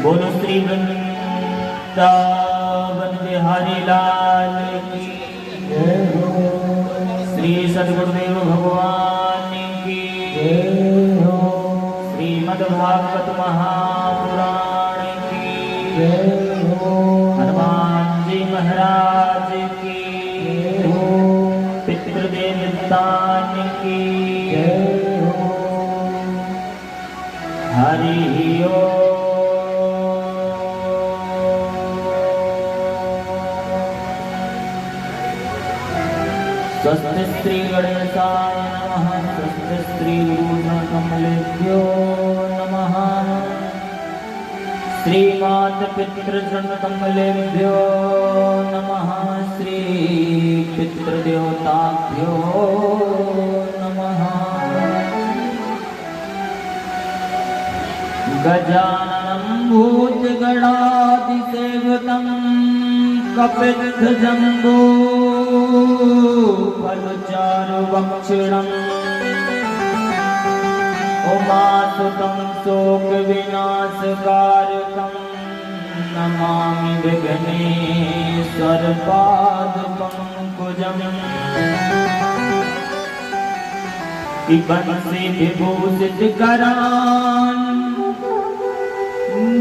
बोलो श्री वृंदावन बिहारी लाल की जय हो। श्री सद्गुरुदेव भगवान की जय हो। श्रीमद्भागवत महापुराण की जय हो। हनुमान जी महाराज की जय हो। पितृदेवतान की जय हो। हरि ओम। स्वस्ति श्री गणेशाय नमः। स्वस्ति श्री गुरुकमलेभ्यो नमः। श्रीमातपितृकमलेभ्यो नमः। श्री पितृदेवताभ्यो नमः। गजाननं भूतगणाधिसेवितं कपित्थजम्बो फलचारुभक्षणम् उमासुतं शोकविनाशकारकं नमामि विघ्नेश्वरपादपङ्कजम्। बंसी विभूषित करान्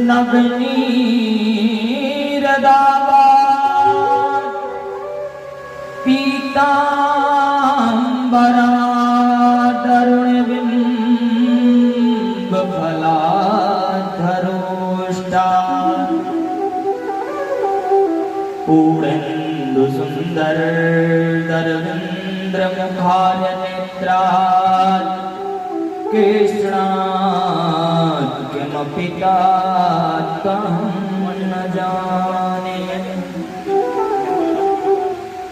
नवनीरदावान् पीताम्बरादरुणबिम्बफलाधरोष्टा पूर्णेन्दु सुन्दर दरविन्द्रमुखार्यनेत्रात् कृष्णात् किमपि तात्तहं न जाने।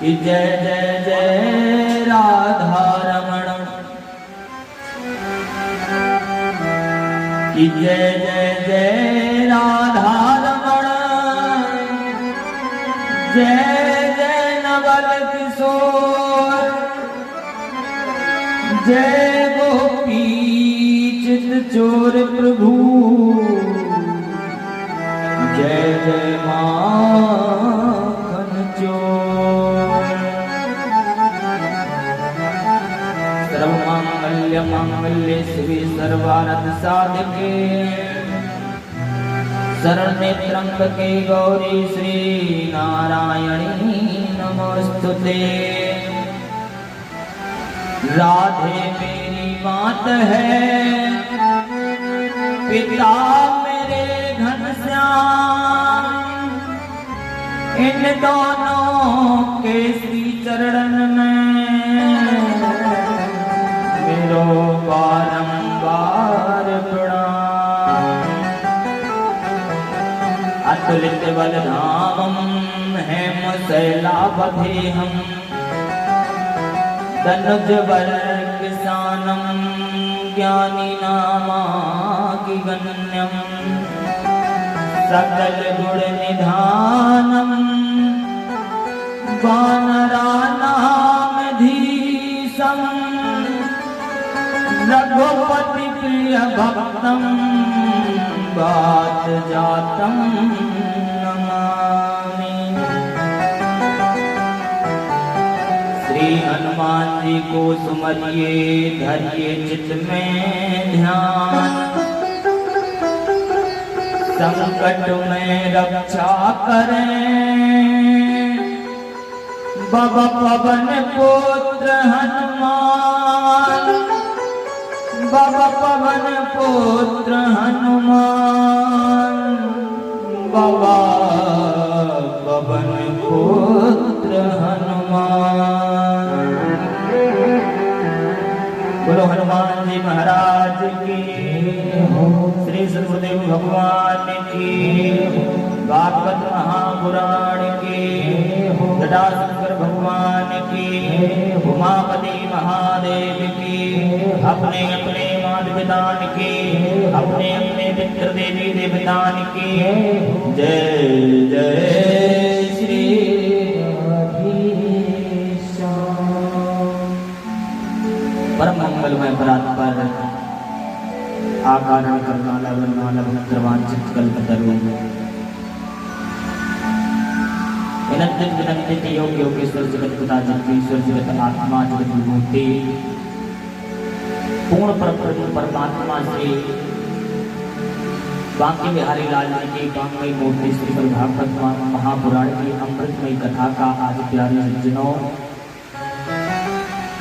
कि जय जय जय राधारमण, कि जय जय जय राधारमण, जय जय नवल किशोर, जय गोपी चित चोर प्रभु, जय जय माखन चोर। सर्वमंगल्य मंगल्ये शिवे सर्वार्थ साधके शरण्ये त्र्यंबके गौरी श्री नारायणी नमोस्तुते। राधे मेरी मात है, पिता मेरे घनश्याम, इन दोनों के श्री चरण में मेरो बारंबार प्रणाम। अतुलित बलधामं हेमशैलावधेहं धनुजवरकिशानं ज्ञानिनामाकिगण्यं सकलगुणनिधानं वानराणामधीशं रघुपतिप्रियभक्तं वातजातं नमामि। श्री हनुमान जी को सुमरिए धरिए चित्त में ध्यान, संकट में रक्षा करें बाबा पवन पुत्र हनुमान, बाबा पवन पुत्र हनुमान, बाबा पवन पुत्र हनुमान। बोलो हनुमान जी महाराज की, श्री सद्गुरुदेव भगवान की, भागवत महापुराण की, जटाशंकर भगवान की, उमापति महादेव की, अपने अपने माता पिता की, अपने अपने पितृ देवी देवतान की जय जय श्री परम मंगलमय परात्पर आकारण करुणाला वरुणाला भद्रवांचित कल्पतरु विनंदित विनंदित योग योगेश्वर जगत पिता जगदीश्वर जगत आत्मा जगत विभूति पूर्ण परमात्मा श्री बांके बिहारी लाल जी की बांकमयी मूर्ति श्री भागवत महापुराण की अमृतमयी कथा का आज प्यारे सज्जनों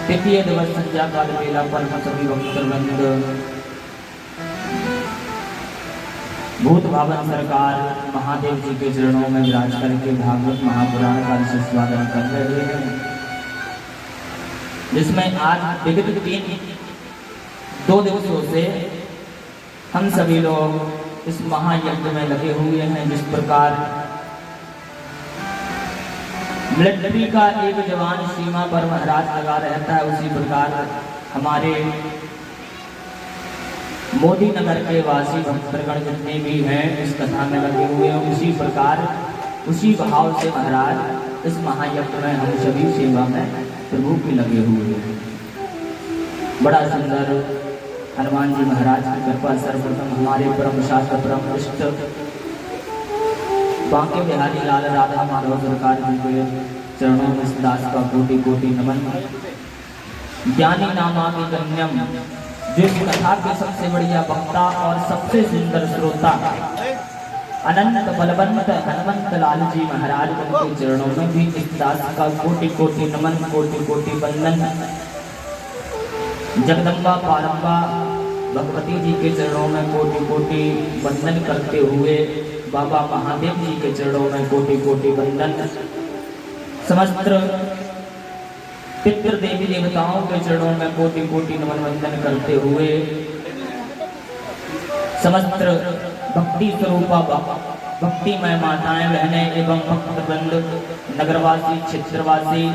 तृतीय दिवस संध्या काल बेला पर सभी भक्तवृंद भूत भावन सरकार महादेव जी के चरणों में विराज करके भागवत महापुराण का स्वागत कर रहे हैं, जिसमें आज विगत 2 दिवसों से हम सभी लोग इस महायज्ञ में लगे हुए हैं। जिस प्रकार मिलिट्री का एक जवान सीमा पर महाराज लगा रहता है, उसी प्रकार हमारे मोदी नगर के वासी भक्तगण जितने भी हैं इस कथा में लगे हुए हैं, उसी प्रकार उसी भाव से महाराज इस महायज्ञ में हम सभी सेवा में प्रभु की लगे हुए हैं। बड़ा सुंदर हनुमान जी महाराज की कृपा सर्वप्रथम हमारे परम शास्त्र परम इष्ट बांके बिहारी लाल राधा माधव सरकार जी के चरणों में इस दास का कोटि कोटि नमन। ज्ञानी नामा के गण्यम जो इस कथा के सबसे बढ़िया वक्ता और सबसे सुंदर श्रोता अनंत बलवंत हनुमंत लाल जी महाराज उनके चरणों में भी इस दास का कोटि कोटि नमन कोटि कोटि वंदन। जगदम्बा पारंबा भगवती जी के चरणों में कोटि कोटि वंदन करते हुए बाबा महादेव जी के चरणों में कोटि कोटि वंदन। समस्त पितृ देवी देवताओं के चरणों में कोटि कोटि नमन वंदन करते हुए समस्त भक्ति स्वरूपा भक्तिमय माताएं बहनें एवं भक्तवृंद नगरवासी क्षेत्रवासी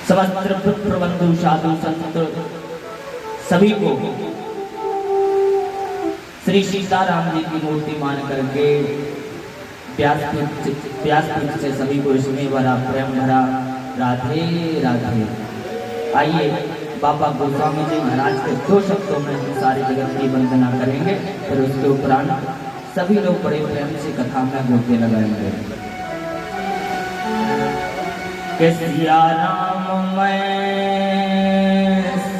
समस्त पुत्रबंधु साधु संत सभी को श्री सीताराम जी की मूर्ति मान करके व्यासपीठ से सभी को इसमें भरा प्रेम भरा राधे राधे। आइए बाबा गोस्वामी जी महाराज के 2 शब्दों में हम सारे जगत की वंदना करेंगे, फिर उसके उपरांत सभी लोग बड़े प्रेम से कथा में गोते लगाएंगे। सिया राम मैं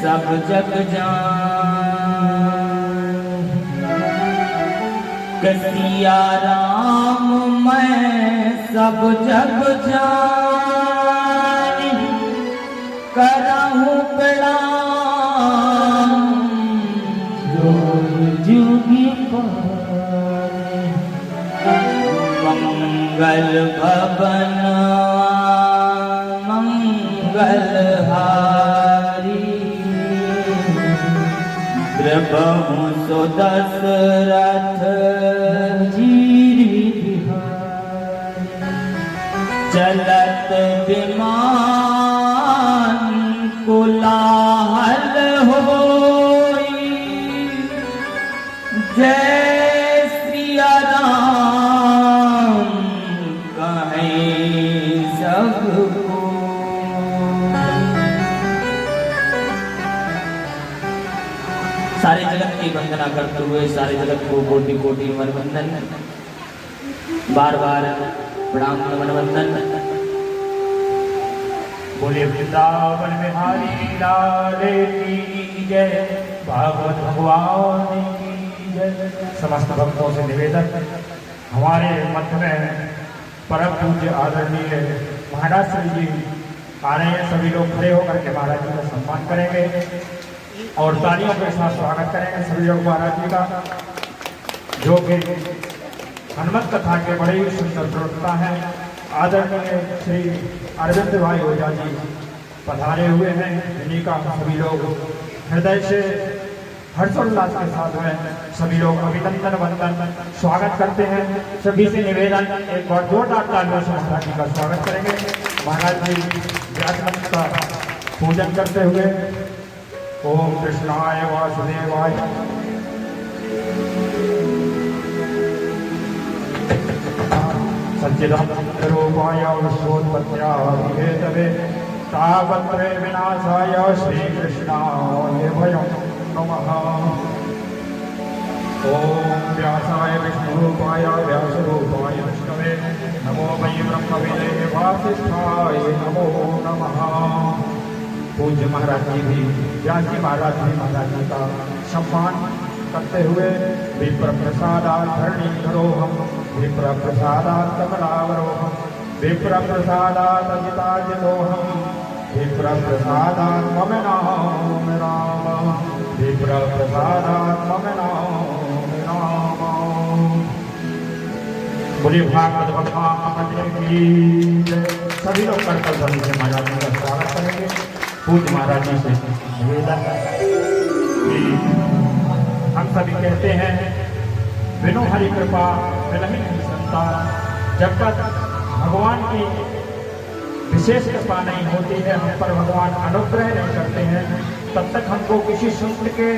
सब जग जान, सिया राम मैं सब जग जान, करहूं प्रणाम जुगी मंगल भवन मंगलहारी, द्रवहु सो दशरथ जीरी चलत विमान कोलाहल होई, जय सिया राम कहें सबको। सारे जगत की वंदना करते हुए सारे जगत को कोटि कोटि नमन वंदन, बार बार प्रणाम नमन वंदन। बोले वृंदावन बिहारी लाल की जय, भागवत भगवान की जय। समस्त भक्तों से निवेदन, हमारे मध्य में परम पूज्य आदरणीय महाराज श्री जी आ रहे हैं। सभी लोग खड़े होकर के महाराज जी का सम्मान करेंगे और तालियों के साथ स्वागत करेंगे सभी लोग महाराज जी का, जो कि हनुमत कथा के बड़े ही सुंदर प्रवक्ता हैं। आदरणीय श्री अरविंद भाई ओझा जी पधारे हुए हैं, जिन्हीं का सभी लोग हृदय से हर्षोल्लास के साथ में सभी लोग अभिनंदन वंदन स्वागत करते हैं। सभी से निवेदन एक बार जोरदार तालियों से महाराज जी का स्वागत करेंगे। महाराज जी व्यासमंत्र का पूजन करते हुए ओम कृष्णाय वासुदेवाय सच्चिदानंदरूपाय विश्वोत्पत्त्यादिहेतवे तावत्रय विनाशाय श्रीकृष्णाय वयं नमः। ओम व्यासाय विष्णुरूपाय व्यासरूपाय विष्णवे नमो वै ब्रह्मवे वासिष्ठाय नमो नमः। पूज्य महाराज जी भी व्यास जी महाराज जी का सम्मान करते हुए विप्र प्रसादात् धरणी धरोहम विप्र प्रसादात् कमलावरोहम विप्र प्रसादात् अजिताजितोहम विप्र प्रसादात् मम नाम राम विप्र प्रसादात् मम नाम राम। बोलिए भागवत भगवान की जय। सभी लोग करतल ध्वनि से महाराज जी का स्वागत करेंगे। पूज्य महाराज जी से निवेदन कि हम सभी कहते हैं बिनु हरि कृपा मिलहि नहीं संतान। जब तक भगवान की विशेष कृपा नहीं होती है, हम पर भगवान अनुग्रह नहीं करते हैं, तब तक हमको किसी संत के,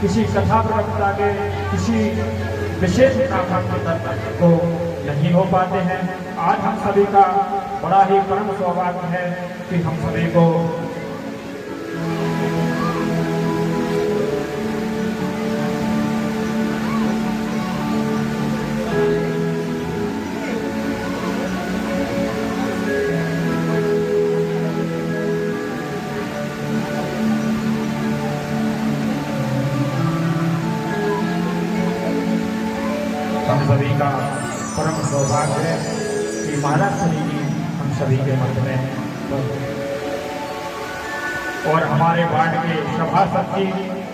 किसी कथा प्रवक्ता के, किसी विशेष ब्राह्मण के दर्शन को नहीं हो पाते हैं। आज हम सभी का बड़ा ही परम सौभाग्य है कि हम सभी को सभी का परम सौभाग्य है कि महाराज श्री जी हम सभी के मध्य में और हमारे वार्ड के सभासद जी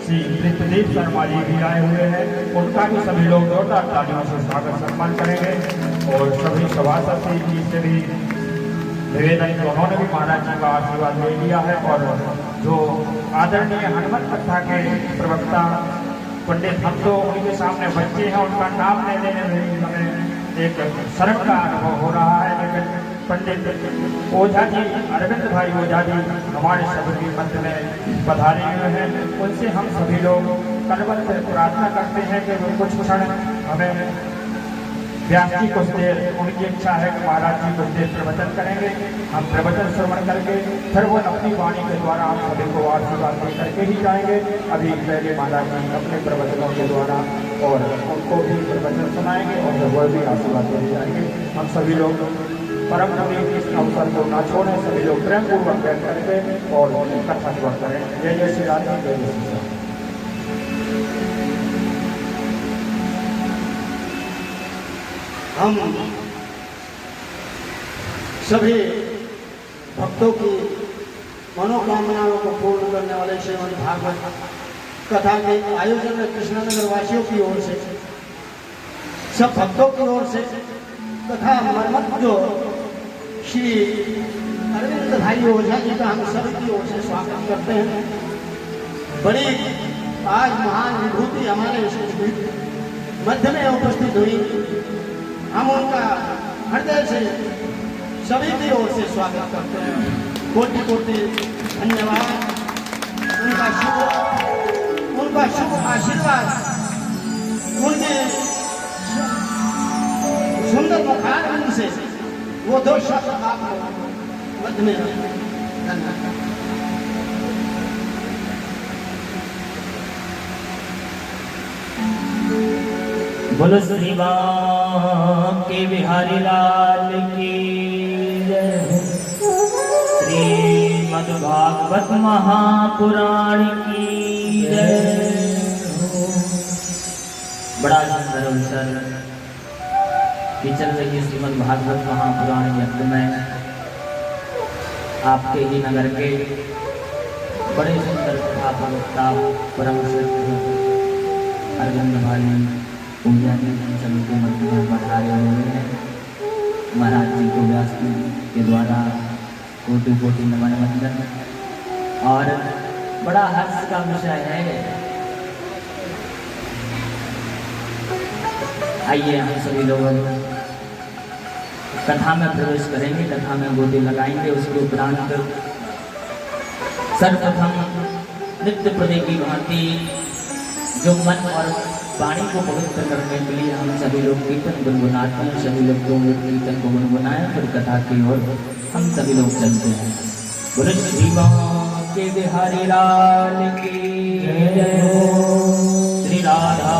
श्री पृथ्वीदेव शर्मा जी भी आए हुए हैं। उनका भी सभी लोग जोरदार तालियों से स्वागत सम्मान करेंगे। और सभी सभासद जी से भी निवेदन कि उन्होंने भी महाराज जी का आशीर्वाद ले लिया है। और जो आदरणीय हनुमत कथा के प्रवक्ता पंडित, हम तो उनके सामने बच्चे हैं, उनका नाम नहीं लेने में हमें एक शर्म का अनुभव हो रहा है, लेकिन पंडित ओझा जी, अरविंद भाई ओझा जी हमारे सभी मध्य में पधारे हुए हैं। उनसे हम सभी लोग कलवल से प्रार्थना करते हैं कि वो कुछ क्षण हमें व्यास जी कुछ देर, उनकी इच्छा है कि महाराज जी कुछ देर प्रवचन करेंगे। हम प्रवचन श्रवण करके फिर वो अपनी वाणी के द्वारा हम सभी को आशीर्वाद दे करके ही जाएंगे। अभी पहले महाराज जी अपने प्रवचनों के द्वारा और उनको भी प्रवचन सुनाएंगे और फिर वो भी आशीर्वाद दे जाएंगे। हम सभी लोग परम नवी इस अवसर को ना छोड़ें, सभी लोग प्रेम पूर्वक बैठ करके और कथा श्रवण करें। जय जय श्री राम, जय जय श्री राम। हम सभी भक्तों की मनोकामनाओं को पूर्ण करने वाले श्रीमद् भागवत कथा के आयोजन में कृष्णनगर वासियों की ओर से, सब भक्तों की ओर से तथा मर्मत जो श्री अरविंद भाई ओझा जी का हम सभी की ओर से स्वागत करते हैं। बड़ी आज महान विभूति हमारे मध्य में उपस्थित हुई, हम उनका हृदय से सभी की ओर से स्वागत करते हैं। कोटि कोटि धन्यवाद। उनका शुभ आशीर्वाद, उनके सुंदर मुखारविंद से वो दो शब्द आपको मध्य में धन्यवाद। बोलो श्री राम के बिहारी लाल की जय। श्रीमद् भागवत महापुराण की जय। बड़ा सुंदर अवसर कि चल रही श्रीमद् भागवत महापुराण यज्ञ में आपके ही नगर के बड़े सुंदर कथा प्रवक्ता परम श्रद्धेय अरविंद भाई पूजा जी सभी के मध्य में पधारे हुए हैं। महाराज जी को व्यास जी के द्वारा कोटि कोटि नमन वंदन। और बड़ा हर्ष का विषय है, आइए हम सभी लोग कथा में प्रवेश करेंगे, कथा में गोटी लगाएंगे। उसके उपरांत सर्वप्रथम नित्य प्रदे की भांति जो मन और वाणी को पवित्र करने के लिए हम सभी लोग कीर्तन गुनगुनाते हैं। सभी लोग दो मिनट कीर्तन को गुनगुनाएं, फिर कथा की ओर हम सभी लोग चलते हैं। बोलो श्री राम के बिहारी लाल की जय। श्री राधा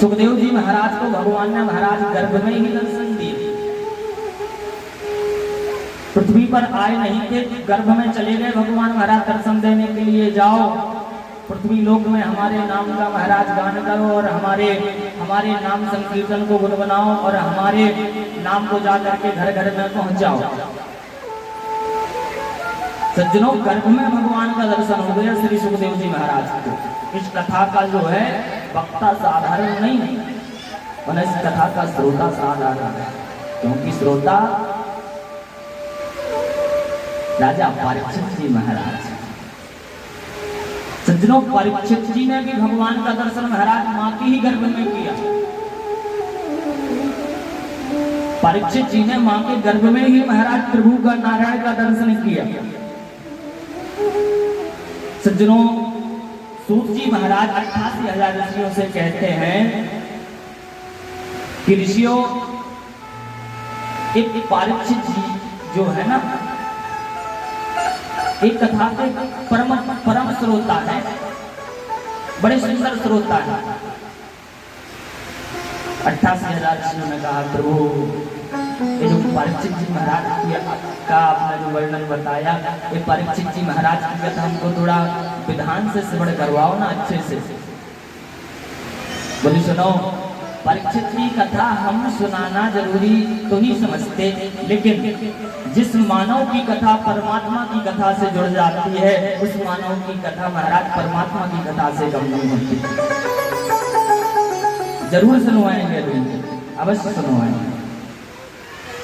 सुखदेव जी महाराज को भगवान ने महाराज गर्भ में ही दर्शन दिए। पृथ्वी पर आए नहीं थे, गर्भ में चले गए भगवान महाराज दर्शन देने के लिए। जाओ पृथ्वी लोक में हमारे नाम का महाराज गान करो और हमारे नाम संकीर्तन को गुनगुनाओ और हमारे नाम को जा करके घर घर में पहुंच जाओ। सज्जनों, गर्भ में भगवान का दर्शन हो गया श्री सुखदेव जी महाराज को। इस कथा का जो है वक्ता साधारण नहीं है और इस कथा का श्रोता साधारण है, क्योंकि श्रोता राजा परीक्षित जी महाराज। सज्जनों, परीक्षित जी ने भी भगवान का दर्शन महाराज मां के ही गर्भ में किया। परीक्षित जी ने मां के गर्भ में ही महाराज प्रभु का नारायण का दर्शन किया। सज्जनों, सूत जी महाराज 88,000 ऋषियों से कहते हैं कि ऋषियों, एक परीक्षित जी जो है ना, एक कथा के परम श्रोता है, बड़े सुंदर श्रोता है। 88,000 ऋषियों ने कहा प्रभु, ये जो परीक्षित जी महाराज का आपने जो वर्णन बताया, ये परीक्षित जी महाराज की कथा हमको थोड़ा विधान से श्रवण करवाओ ना अच्छे से। बोली सुनो, परीक्षित की कथा हम सुनाना जरूरी तो नहीं समझते, लेकिन जिस मानव की कथा परमात्मा की कथा से जुड़ जाती है, उस मानव की कथा महाराज परमात्मा की कथा से कम नहीं होती। जरूर सुनवाएंगे, अवश्य सुनवाएंगे।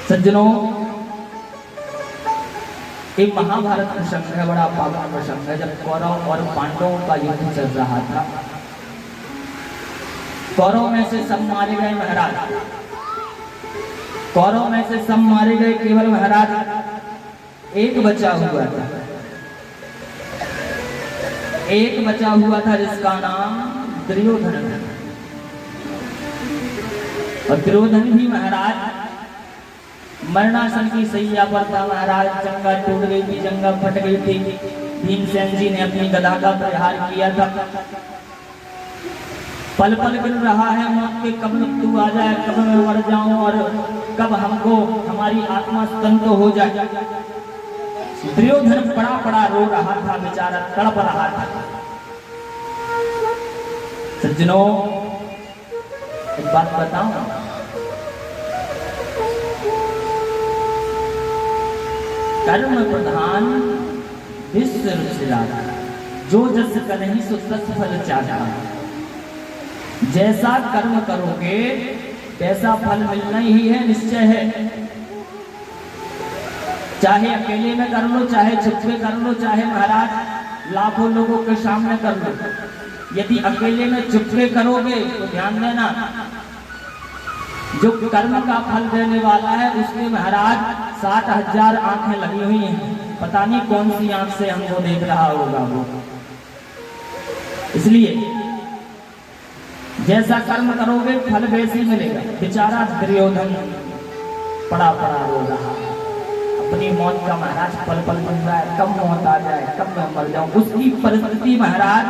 सज्जनों, एक महाभारत प्रसंग है, बड़ा पावन प्रसंग है। जब कौरव और पांडवों का युद्ध चल रहा था, कौरव में से सब मारे गए महाराज, कौरव में से सब मारे गए, केवल महाराज एक बचा हुआ था। एक बचा हुआ था जिसका नाम दुर्योधन है। और दुर्योधन भी महाराज मरणासन की सैया पर था महाराज। जंगा टूट गई थी, जंगा फट गई थी। भीमसेन जी ने अपनी गदा का प्रहार किया था। पल पल गिर रहा है मौत के, कब मृत्यु आ जाए, कब मैं मर जाऊं और कब हमको हमारी आत्मा स्तंभ हो जाए। दुर्योधन पड़ा पड़ा रो रहा था, बेचारा तड़प रहा था। सज्जनों, एक बात बताऊं, कर्म प्रधान विश्व रुचिराता, जो जस करहि सो तस फल चाहता। जैसा कर्म करोगे वैसा फल मिलना ही है, निश्चय है। चाहे अकेले में कर लो, चाहे छुप में कर लो, चाहे महाराज लाखों लोगों के सामने कर लो। यदि अकेले में चुप में करोगे तो ध्यान देना, जो कर्म का फल देने वाला है उसमें महाराज 60,000 आंखें लगी हुई हैं। पता नहीं कौन सी आंख से हमको देख रहा होगा वो। इसलिए जैसा कर्म करोगे फल वैसे ही मिलेगा। बेचारा दुर्योधन पड़ा पड़ा रो रहा, अपनी मौत का महाराज पल पल मिल रहा है, कब मौत आ जाए, कब मैं मर जाऊं। उसकी परिस्थिति महाराज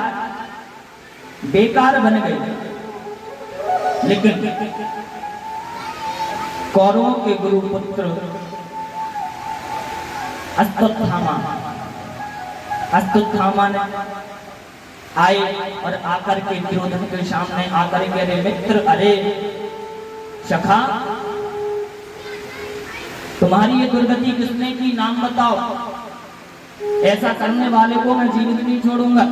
बेकार बन गई। लेकिन कौरवों के गुरु पुत्र अश्वत्थामा ने आए और आकर के दुर्योधन के सामने आकर के, अरे मित्र, अरे सखा, तुम्हारी ये दुर्गति किसने की, नाम बताओ। ऐसा करने वाले को मैं जीवित नहीं छोड़ूंगा।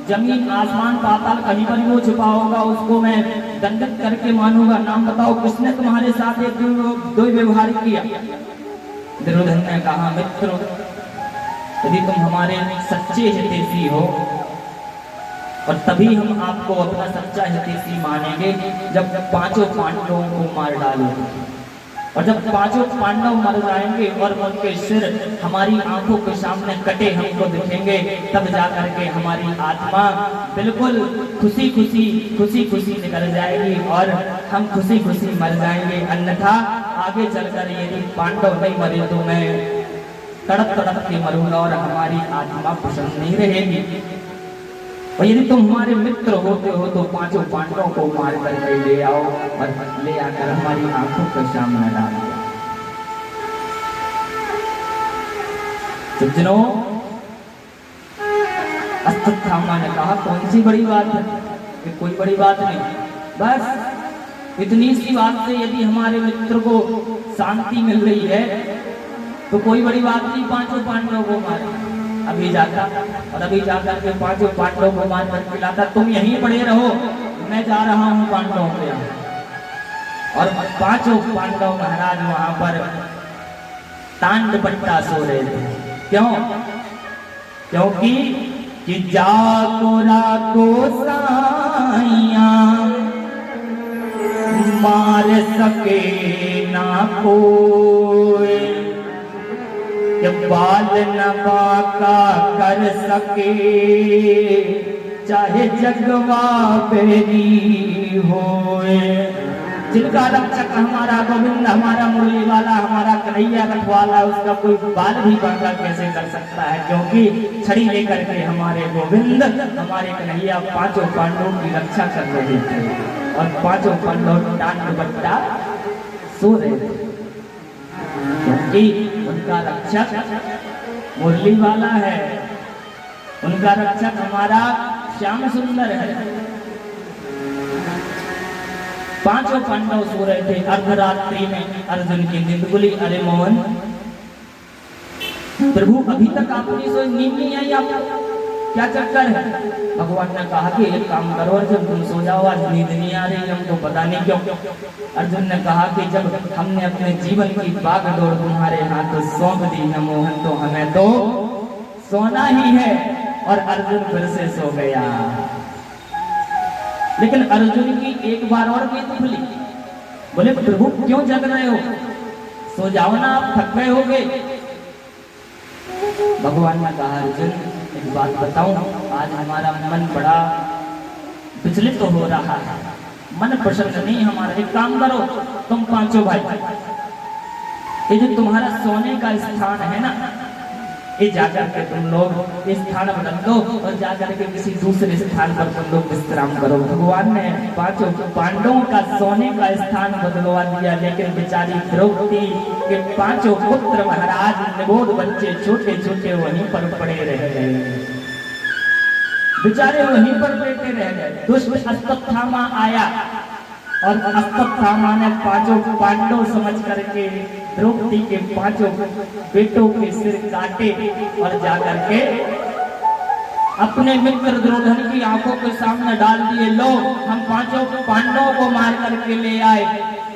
जमीन आसमान पाताल कहीं पर वो छुपा होगा, उसको मैं दंडित करके मानूंगा। नाम बताओ, किसने तुम्हारे साथ एक दो व्यवहार किया। दुर्योधन ने कहा, मित्र, यदि तुम हमारे सच्चे हितैषी हो और तभी हम आपको अपना सच्चा हितैषी मानेंगे जब पांचों पांडवों को मार डालोगे। और जब पांचों पांडव मर जाएंगे और उनके सिर हमारी आंखों के सामने कटे हमको दिखेंगे, तब जाकर के हमारी आत्मा बिल्कुल खुशी खुशी निकल जाएगी और हम खुशी खुशी मर जाएंगे। अन्यथा आगे चलकर यदि पांडव नहीं मरे तो मैं तड़प तड़प के मरूंगा और हमारी आत्मा प्रसन्न नहीं रहेगी। और यदि तुम हमारे मित्र होते हो तो पांचों पांडवों को मार करके ले आओ और ले आकर हमारी आंखों के सामने डाल दो। सज्जनों, अश्वत्थामा ने कहा कौन सी बड़ी बात है, ये कोई बड़ी बात नहीं, बस इतनी सी बात से यदि हमारे मित्र को शांति मिल रही है तो कोई बड़ी बात नहीं, पांचों पांडवों को मार अभी जाता और अभी जाकर के पांचों पांडवों को मार कर खिलाता। तुम यहीं पड़े रहो, मैं जा रहा हूं पांडवों के यहाँ। और पांचों पांडव महाराज वहां पर तांड बट्टा सो रहे थे। क्यों? क्योंकि कि जाको राको साइया मार सके ना कोई, बाल नवा का कर सके चाहे जगवा बेरी होए। जिनका रक्षक हमारा गोविंद, हमारा मुरली वाला, हमारा कन्हैया रखवाला, उसका कोई बाल भी बांका कैसे कर सकता है? क्योंकि छड़ी लेकर के हमारे गोविंद, हमारे कन्हैया पांचों पांडवों की रक्षा कर रहे थे और पांचों पांडव टांड बट्टा सो रहे थे, क्योंकि उनका रक्षक मुरली वाला है, उनका रक्षक हमारा श्याम सुंदर है। पांचों पांडव सो रहे थे। अर्धरात्रि में अर्जुन की नींद खुली। अरे मोहन प्रभु, अभी तक आपकी सोई नींद नहीं आई, आपको क्या चक्कर है? भगवान ने कहा कि एक काम करो अर्जुन, तुम सो जाओ, आज नींद नहीं आ रही हमको, पता नहीं क्यों। अर्जुन ने कहा कि जब हमने अपने जीवन की बागडोर तुम्हारे हाथ सौंप दी है मोहन, तो हमें तो सोना ही है। और अर्जुन फिर से सो गया। लेकिन अर्जुन की एक बार और नींद खुली। बोले प्रभु क्यों जग रहे हो, सो जाओ ना, आप थक गए होगे। भगवान ने कहा अर्जुन एक बात बताऊं, आज हमारा मन बड़ा विचलित तो हो रहा है, मन प्रसन्न नहीं हमारा। एक काम करो, तुम पांचों भाई, ये जो तुम्हारा सोने का स्थान है ना, ये जाकर के तुम लोग इस स्थान बदल दो और जाकर के किसी दूसरे स्थान पर तुम लोग विश्राम करो। भगवान ने पांचों पांडवों का सोने का स्थान बदलवा दिया, लेकिन बेचारी द्रौपदी के पांचों पुत्र महाराज निबोध बच्चे छोटे छोटे वहीं पर पड़े रह गए, बेचारे वहीं पर बैठे रह गए। दुष्ट अश्वत्थामा आया और अश्वत्थामा ने पांचों पांडव समझ करके द्रौपदी के पांचों बेटों के सिर काटे और जाकर के अपने मित्र दुर्योधन की आंखों के सामने डाल दिए। लो, हम पांचों पांडवों को मार करके ले आए,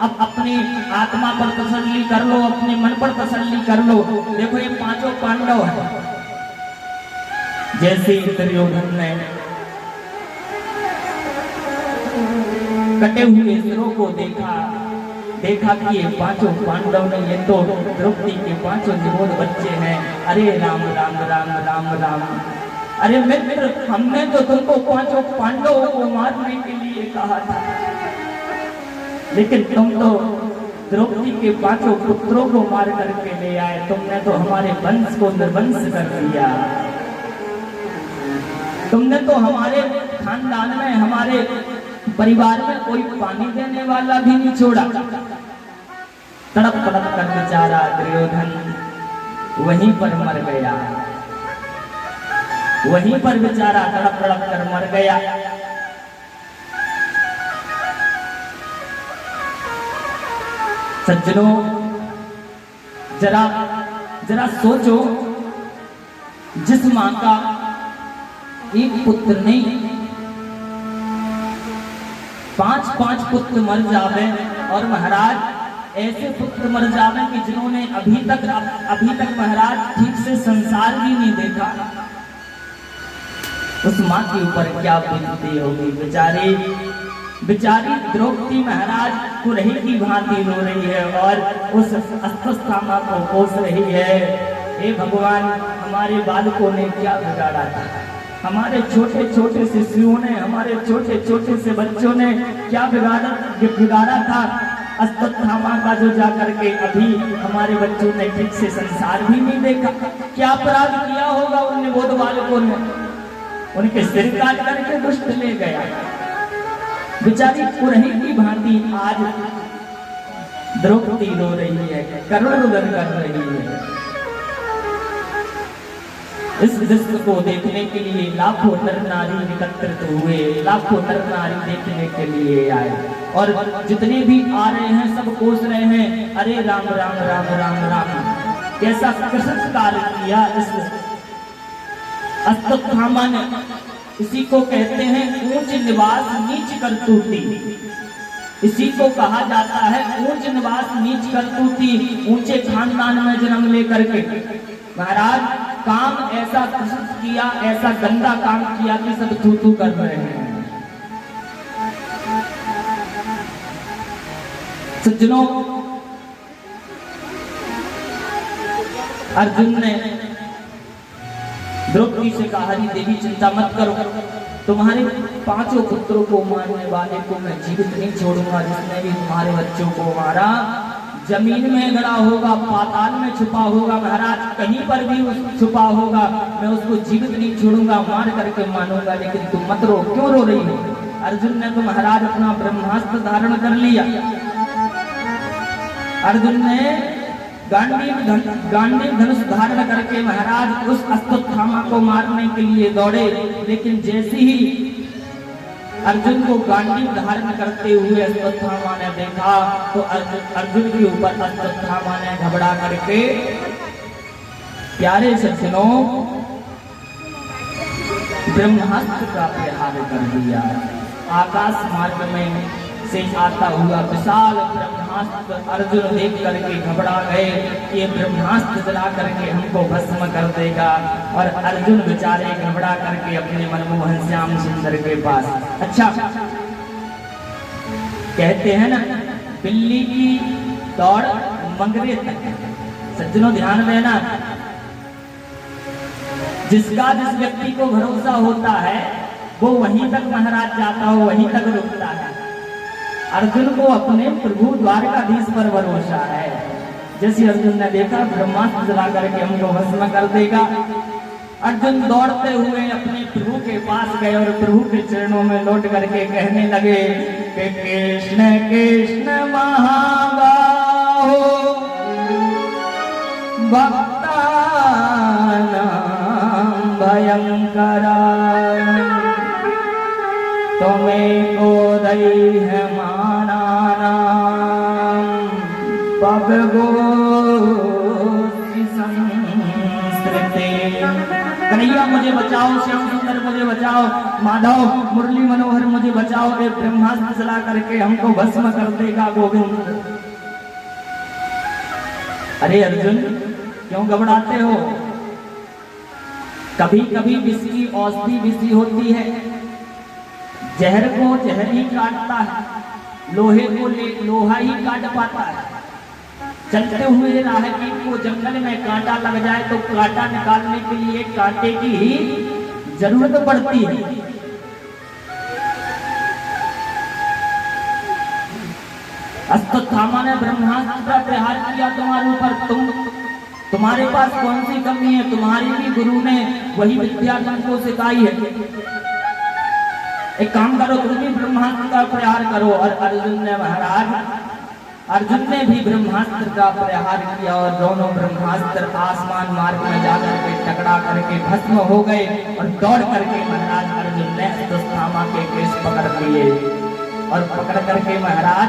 अब अपनी आत्मा पर तसल्ली कर लो, अपने मन पर तसल्ली कर लो। देखो ये पांचों पांडव है। जैसे दुर्योधन ने कटे हुए सिरों को देखा कि ये पांचों पांडव ने, ये तो द्रौपदी के पांचों निबोध बच्चे हैं। अरे राम राम राम राम राम, अरे मित्र हमने तो तुमको पांचों पांडवों को मारने के लिए कहा था, लेकिन तुम तो द्रौपदी के पांचों पुत्रों को मार करके ले आए। तुमने तो हमारे वंश को निर्वंश कर दिया, तुमने तो हमारे खानदान में, हमारे परिवार में कोई पानी देने वाला भी नहीं छोड़ा। तड़प तड़प कर बेचारा दुर्योधन वहीं पर मर गया, वहीं पर बेचारा तड़प तड़प कर मर गया। सज्जनों, जरा जरा सोचो, जिस मां का एक पुत्र नहीं, 5-5 पुत्र मर जावे, और महाराज ऐसे पुत्र मर जावे कि जिन्होंने अभी तक महाराज ठीक से संसार भी नहीं देखा, उस मां के ऊपर क्या बीतती होगी। बेचारी द्रौपदी महाराज को रही की भांति रो रही है और उस अश्वत्थामा को कोस रही है। हे भगवान, हमारे बालकों ने क्या बिगाड़ा था, हमारे छोटे छोटे शिशुओं ने, हमारे छोटे छोटे से बच्चों ने क्या बिगाड़ा था। अश्वत्थामा का जो जाकर के अभी हमारे बच्चों ने ठीक से संसार भी नहीं देखा, क्या अपराध किया होगा उन निबोध बालकों ने। उनके सिर काट करके दुष्ट ले गया। बेचारी कुरही की भांति आज द्रौपदी रो रही है, करुण रुदन कर रही है। इस दृश्य को देखने के लिए लाखों नर नारी एकत्रित हुए, लाखों नर नारी देखने के लिए आए, और जितने भी आ रहे हैं सब कोस रहे हैं, अरे राम राम राम राम राम। कैसा कृष्ण कार्य किया इस अश्वत्थामा ने। इसी को कहते हैं ऊंच निवास नीच करतूती। इसी को कहा जाता है ऊंच निवास नीच करतूती। ऊंचे खानदान में जन्म लेकर के महाराज काम ऐसा किया, ऐसा गंदा काम किया कि सब थू थू कर रहे हैं। सज्जनों, अर्जुन ने द्रौपदी से कहा, हरी देवी चिंता मत करो, तुम्हारे 5 पुत्रों को मारने वाले को मैं जीवित नहीं छोड़ूंगा। जिसने भी तुम्हारे बच्चों को मारा जमीन में गड़ा होगा, पाताल में छुपा होगा, महाराज कहीं पर भी छुपा होगा, मैं उसको जीवित नहीं छोड़ूंगा, मार करके मानूंगा। लेकिन तुम मत रो, क्यों रो रही हो? अर्जुन ने तो महाराज अपना ब्रह्मास्त्र धारण कर लिया। अर्जुन ने गांडीव धनुष धारण करके महाराज उस अश्वत्थामा को मारने के लिए दौड़े। लेकिन जैसे ही अर्जुन को गांडीव धारण करते हुए अश्वत्थामा ने देखा तो अर्जुन के ऊपर अश्वत्थामा ने घबरा करके, प्यारे सज्जनों, ब्रह्मास्त्र का प्रहार कर दिया। आकाश मार्ग में से आता हुआ विशाल ब्रह्मास्त्र अर्जुन देख करके घबरा गए कि ये ब्रह्मास्त्र जला करके हमको भस्म कर देगा। और अर्जुन बेचारे घबरा करके अपने मनमोहन श्याम सुंदर के पास, अच्छा कहते हैं ना बिल्ली की दौड़ मंगरे तक। सज्जनों ध्यान देना, जिसका जिस व्यक्ति को भरोसा होता है वो वहीं तक महाराज जाता हो, वहीं तक रुकता है। अर्जुन को अपने प्रभु द्वारकाधीश पर भरोसा है। जैसे अर्जुन ने देखा ब्रह्मास्त्र जला करके हमको भस्म कर देगा, अर्जुन दौड़ते हुए अपने प्रभु के पास गए और प्रभु के चरणों में लौट करके कहने लगे कि कृष्ण कृष्ण महाबाहो भक्तानां भयंकरा, तुम्हें को दैह कन्हैया मुझे बचाओ, श्याम सुंदर मुझे बचाओ, माधव मुरली मनोहर मुझे बचाओ, ये ब्रह्मास्त्र जला करके हमको भस्म कर देगा गोविंद। अरे अर्जुन क्यों घबराते हो? कभी कभी विष की औषधि विषी होती है, जहर को जहर ही काटता है, लोहे को लोहा ही काट पाता है। चलते हुए राहगीर को जंगल में कांटा लग जाए तो कांटा निकालने के लिए कांटे की ही जरूरत पड़ती है। अश्वत्थामा ने ब्रह्मास्त्र का प्रहार किया तुम्हारे ऊपर। तुम्हारे पास कौन सी कमी है? तुम्हारे भी गुरु ने वही विद्या तुमको सिखाई है। एक काम करो, तुम भी ब्रह्मास्त्र का प्रहार करो। और अर्जुन ने भी ब्रह्मास्त्र का प्रहार किया और दोनों ब्रह्मास्त्र आसमान मार्ग में जाकर के टकरा करके भस्म हो गए। और दौड़ करके महाराज अर्जुन ने अश्वत्थामा के केश पकड़ लिए और पकड़ करके महाराज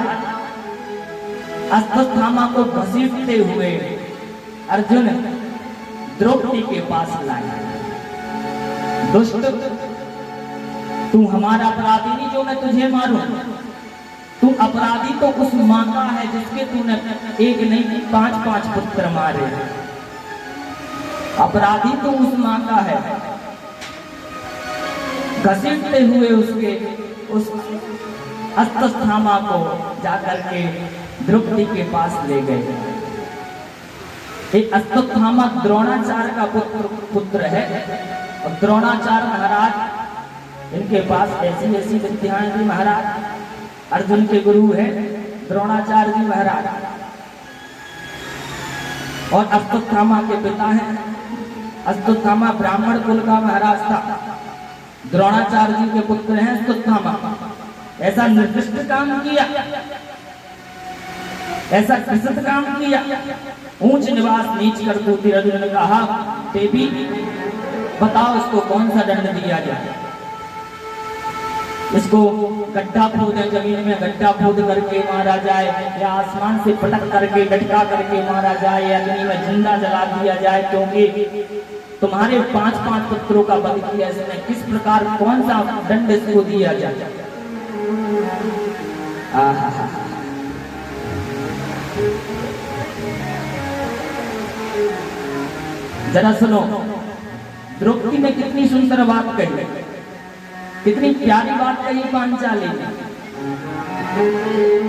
अश्वत्थामा को घसीटते हुए अर्जुन द्रौपदी के पास लाए। दुष्ट, तू हमारा अपराधी नहीं जो मैं तुझे मारूं। तू अपराधी तो उस मां का है जिसके तूने एक नहीं 5 पुत्र मारे। अपराधी तो उस मां का है। घसीटते हुए उसके उस अश्वत्थामा को जाकर के द्रौपदी के पास ले गए। एक अश्वत्थामा द्रोणाचार्य का पुत्र है और द्रोणाचार्य महाराज इनके पास ऐसी ऐसी विद्याएं थी। महाराज अर्जुन के गुरु है द्रोणाचार्य जी महाराज और अश्वत्थामा के पिता हैं। अश्वत्थामा ब्राह्मण कुल का महाराज था। द्रोणाचार्य जी के पुत्र हैं अश्वत्थामा। ऐसा निर्दिष्ट काम किया, ऐसा कृषित काम किया, ऊंच निवास नीच कर दूती। अर्जुन ने कहा देवी बताओ इसको कौन सा दंड दिया जाए। इसको गड्ढा खोदे, जमीन में गड्ढा खोद करके मारा जाए, या आसमान से पटक करके लटका करके मारा जाए, या अग्नि में जिंदा जला दिया जाए, क्योंकि तुम्हारे 5 पुत्रों का वध किया इसने, किस प्रकार कौन सा दंड इसको दिया जाए। जरा सुनो, द्रौपदी ने कितनी सुंदर बात कही, कितनी प्यारी बात कही पांचाली ने।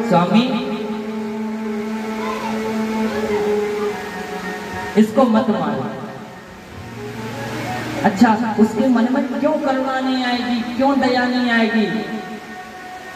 स्वामी इसको मत मारो। अच्छा, उसके मन में क्यों करुणा नहीं आएगी, क्यों दया नहीं आएगी?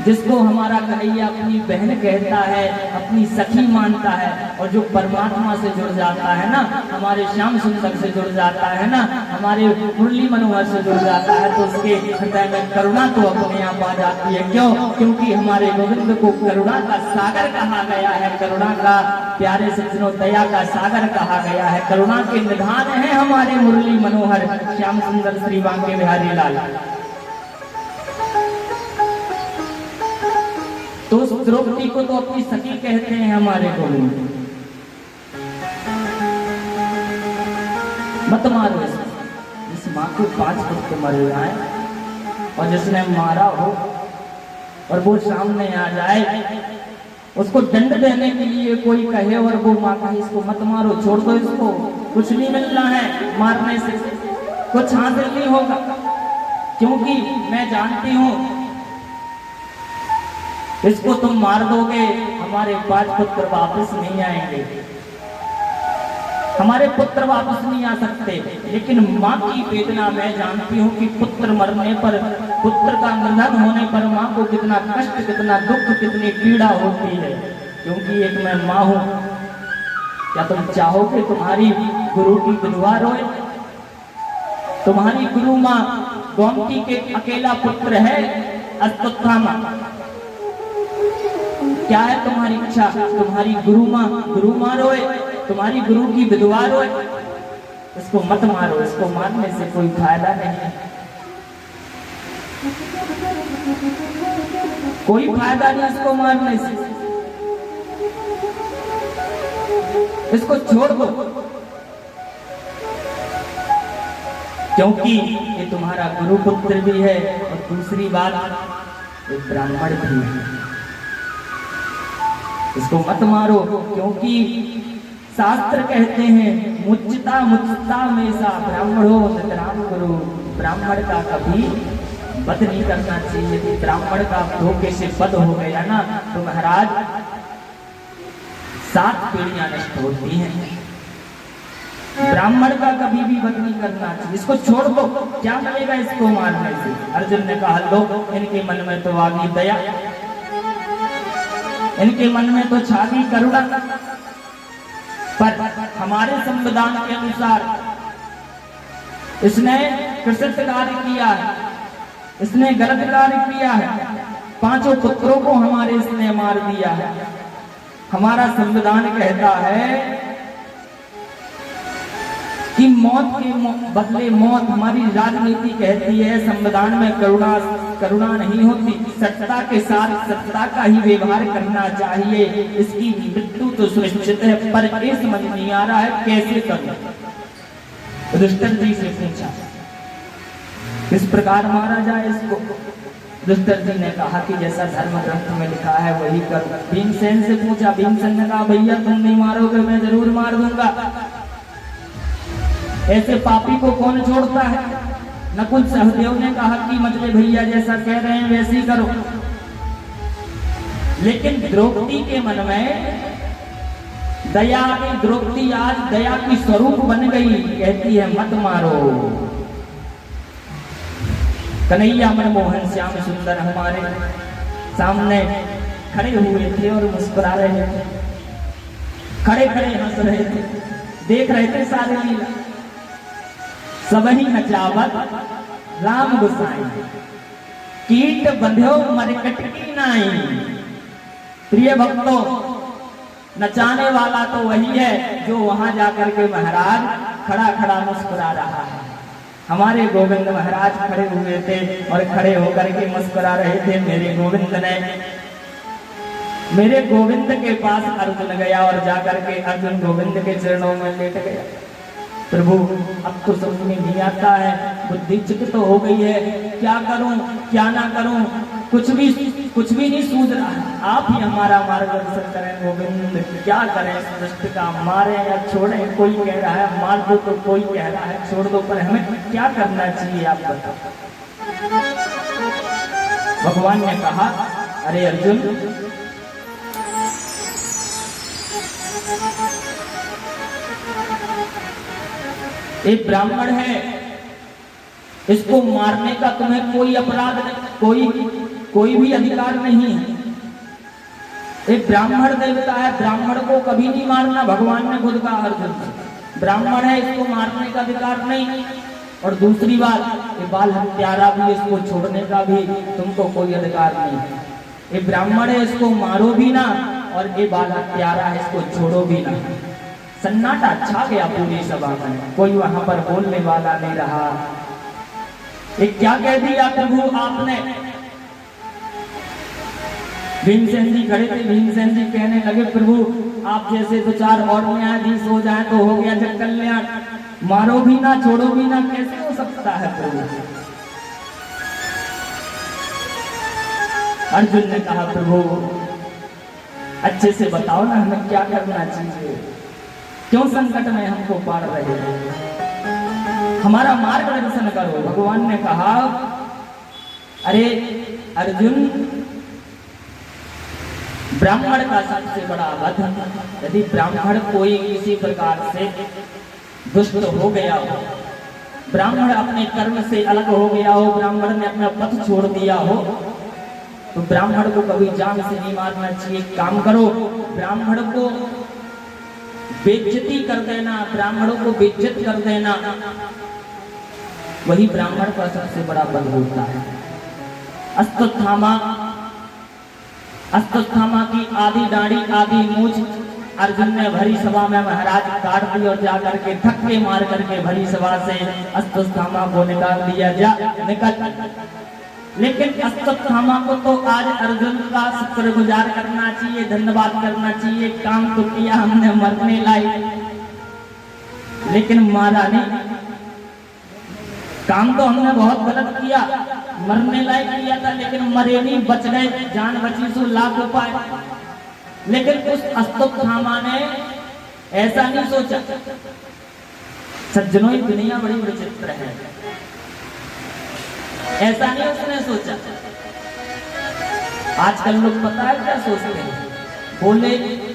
जिसको हमारा कन्हैया अपनी बहन कहता है, अपनी सखी मानता है, और जो परमात्मा से जुड़ जाता है ना, हमारे श्याम सुंदर से जुड़ जाता है ना, हमारे मुरली मनोहर से जुड़ जाता है, तो उसके हृदय में करुणा तो अपने आप आ जाती है। क्यों? क्योंकि हमारे गोविंद को करुणा का सागर कहा गया है, करुणा का, प्यारे सज्जनों, दया का सागर कहा गया है। करुणा के निधान है हमारे मुरली मनोहर श्याम सुंदर श्री बांके बिहारी लाल। तो उस द्रौपदी को तो अपनी सखी कहते हैं हमारे गोविंद। मत मारो इस माँ को, 5 पुत्र मरे हैं, और जिसने मारा हो और वो सामने आ जाए, उसको दंड देने के लिए कोई कहे और वो माँ कहे इसको मत मारो, छोड़ दो इसको, कुछ नहीं मिलना है मारने से, कुछ हासिल नहीं होगा, क्योंकि मैं जानती हूं इसको तुम मार दोगे, हमारे 5 पुत्र वापस नहीं आएंगे, हमारे पुत्र वापस नहीं आ सकते। लेकिन माँ की वेदना मैं जानती हूँ कि पुत्र मरने पर, पुत्र का निधन होने पर माँ को कितना कष्ट, कितना दुख, कितनी पीड़ा होती है, क्योंकि एक मैं माँ हूँ। क्या तुम चाहोगे तुम्हारी गुरु की विधवा रोए? तुम्हारी गुरु माँ गोमती के अकेला पुत्र है अश्वत्थामा। क्या है तुम्हारी इच्छा? तुम्हारी गुरु माँ रोए, तुम्हारी गुरु की विधवा रोए? इसको मत मारो, इसको मारने से कोई फायदा नहीं, कोई फायदा नहीं इसको मारने से, इसको छोड़ दो, क्योंकि ये तुम्हारा गुरु पुत्र भी है, और दूसरी बात एक ब्राह्मण भी है। इसको मत मारो, क्योंकि शास्त्र कहते हैं मुच्चता में सा ब्राह्मणो नितराम करो। ब्राह्मण का कभी वध नहीं करना चाहिए। यदि ब्राह्मण का धोखे से वध हो गया ना, तो महाराज 7 पीढ़ियां नष्ट होती हैं। ब्राह्मण का कभी भी वध नहीं करना चाहिए। इसको छोड़ दो, क्या मिलेगा इसको मारने से? अर्जुन ने कहा लो, इनके मन में तो आ गई दया, इनके मन में तो छा गई करुणा, पर हमारे संविधान के अनुसार इसने कृषित कार्य किया है, इसने गलत कार्य किया है, 5 पुत्रों को हमारे इसने मार दिया है। हमारा संविधान कहता है कि मौत के बदले मौत, हमारी राजनीति कहती है संविधान में करुणा नहीं होती, सत्ता के साथ सत्ता का ही व्यवहार करना चाहिए। इसकी मृत्यु तो सुनिश्चित है, पर ये समझ नहीं आ रहा है कैसे करूं। युधिष्ठिर जी से पूछा किस प्रकार मारा जाए इसको। युधिष्ठिर जी ने कहा कि जैसा धर्म ग्रंथ में लिखा है वही कर। भीमसेन से पूछा, भीमसेन ने कहा भैया तुम नहीं मारोगे, मैं जरूर मार दूंगा, ऐसे पापी को कौन छोड़ता है। नकुल सहदेव ने कहा कि मतलब भैया जैसा कह रहे हैं वैसे ही करो। लेकिन द्रौपदी के मन में दया आ गई। द्रौपदी आज दया की स्वरूप बन गई, कहती है मत मारो। कन्हैया मनमोहन श्याम सुंदर हमारे सामने खड़े हुए थे और मुस्कुरा रहे थे, खड़े खड़े हंस रहे थे, देख रहे थे सारे लीला। सबही नचावत राम गोसाई कीट बंध्यो मरकट की नाई। प्रिय भक्तों, नचाने वाला तो वही है जो वहां जाकर के महाराज खड़ा खड़ा मुस्कुरा रहा है। हमारे गोविंद महाराज खड़े हुए थे और खड़े होकर के मुस्कुरा रहे थे। मेरे गोविंद के पास अर्जुन गया और जाकर के अर्जुन गोविंद के चरणों में लेट गया। प्रभु अब तो समझ में नहीं आता है, बुद्धि चित्त तो हो गई है, क्या करूं क्या ना करूं, कुछ भी नहीं सूझ रहा है। आप ही हमारा मार्गदर्शन करें गोविंद, क्या करें इस सृष्टि का, मारे या छोड़ें। कोई कह रहा है मार दो तो कोई कह रहा है छोड़ दो, पर हमें क्या करना चाहिए आप बताओ। भगवान ने कहा, अरे अर्जुन, एक ब्राह्मण है, इसको मारने का तुम्हें कोई अपराध नहीं, कोई भी अधिकार नहीं है। एक ब्राह्मण देवता है, ब्राह्मण को कभी नहीं मारना, भगवान ने खुद कहा अर्जुन से। ब्राह्मण है, इसको मारने का अधिकार नहीं। और दूसरी बात, ये बाल हत्यारा भी, इसको छोड़ने का भी तुमको कोई अधिकार नहीं। ये ब्राह्मण है, इसको मारो भी ना, और ये बाल हत्यारा है, इसको छोड़ो भी ना। सन्नाटा छा गया पूरी सभा में, कोई वहां पर बोलने वाला नहीं रहा। एक क्या कह दिया प्रभु आपने? भीमसेन जी खड़े थे, भीमसेन जी कहने लगे, प्रभु आप जैसे दो चार और न्यायाधीश हो जाए तो हो गया जग कल्याण, मारो भी ना छोड़ो भी ना, कैसे हो सकता है प्रभु? अर्जुन ने कहा, प्रभु अच्छे से बताओ ना, हमें क्या करना चाहिए, क्यों संकट में हमको पार रहे हो, हमारा मार्गदर्शन करो। भगवान ने कहा, अरे अर्जुन, ब्राह्मण का सबसे बड़ा वध, यदि ब्राह्मण कोई किसी प्रकार से दुष्ट हो गया हो, ब्राह्मण अपने कर्म से अलग हो गया हो, ब्राह्मण ने अपना पथ छोड़ दिया हो, तो ब्राह्मण को कभी जान से नहीं मारना चाहिए। काम करो, ब्राह्मण को बेइज्जती कर देना, ब्राह्मणों को बेइज्जत कर देना, वही ब्राह्मण का सबसे बड़ा बल होता है। अश्वत्थामा की आधी दाढ़ी आधी मूछ अर्जुन ने भरी सभा में महाराज काट दी और जाकर के धक्के मार करके भरी सभा से अश्वत्थामा को निकाल दिया। जा निकल। लेकिन अश्वत्थामा को तो आज अर्जुन का शुक्रगुजार करना चाहिए, धन्यवाद करना चाहिए। काम तो किया हमने मरने लायक, लेकिन मारा नहीं। काम तो हमने बहुत गलत किया, मरने लायक किया था, लेकिन मरे नहीं, बच गए, जान बची सो लाख उपाय। लेकिन उस अश्वत्थामा ने ऐसा नहीं सोचा। सज्जनों, दुनिया बड़ी विचित्र है, ऐसा नहीं उसने सोचा। आजकल लोग पता है क्या सोचते हैं, बोले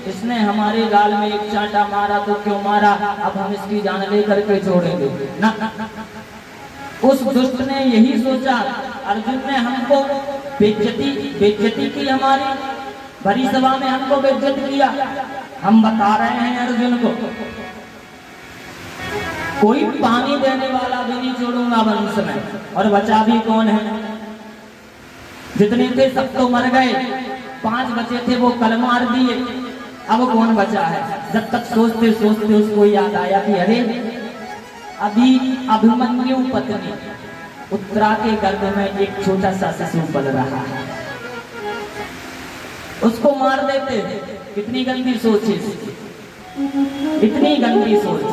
इसने हमारे गाल में एक चांटा मारा तो क्यों मारा, अब हम इसकी जान लेकर के छोड़ेंगे ना। उस दुष्ट ने यही सोचा, अर्जुन ने हमको बेइज्जती की, हमारी भरी सभा में हमको बेइज्जत किया। हम बता रहे हैं अर्जुन को, कोई पानी देने वाला भी नहीं छोड़ूंगा वंश में, और बचा भी कौन है? जितने थे सब तो मर गए, 5 बचे थे वो कल मार दिए, अब कौन बचा है? जब तक सोचते सोचते उसको याद आया कि अरे अभी अभिमन्यु पत्नी उत्तरा के गर्भ में एक छोटा सा शिशु पल रहा है, उसको मार देते। कितनी गंदी सोच है, इतनी गंदी सोच।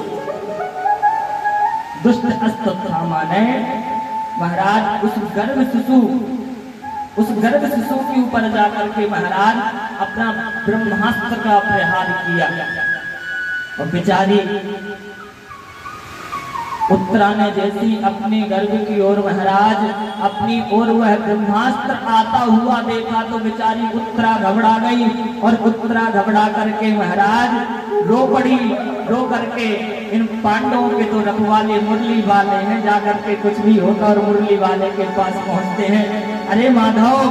दुष्ट अश्वत्थामा ने महाराज उस गर्भ शिशु के ऊपर जाकर के महाराज अपना ब्रह्मास्त्र का प्रहार किया, और बेचारी उत्तरा ने जैसी अपने गर्भ की ओर महाराज अपनी ओर वह ब्रह्मास्त्र आता हुआ देखा तो बेचारी उत्तरा घबरा गई, और उत्तरा घबरा करके महाराज रो पड़ी। रो करके इन पांडवों के तो रखवाले मुरली वाले हैं, जाकर के कुछ भी होता और मुरली वाले के पास पहुंचते हैं। अरे माधव,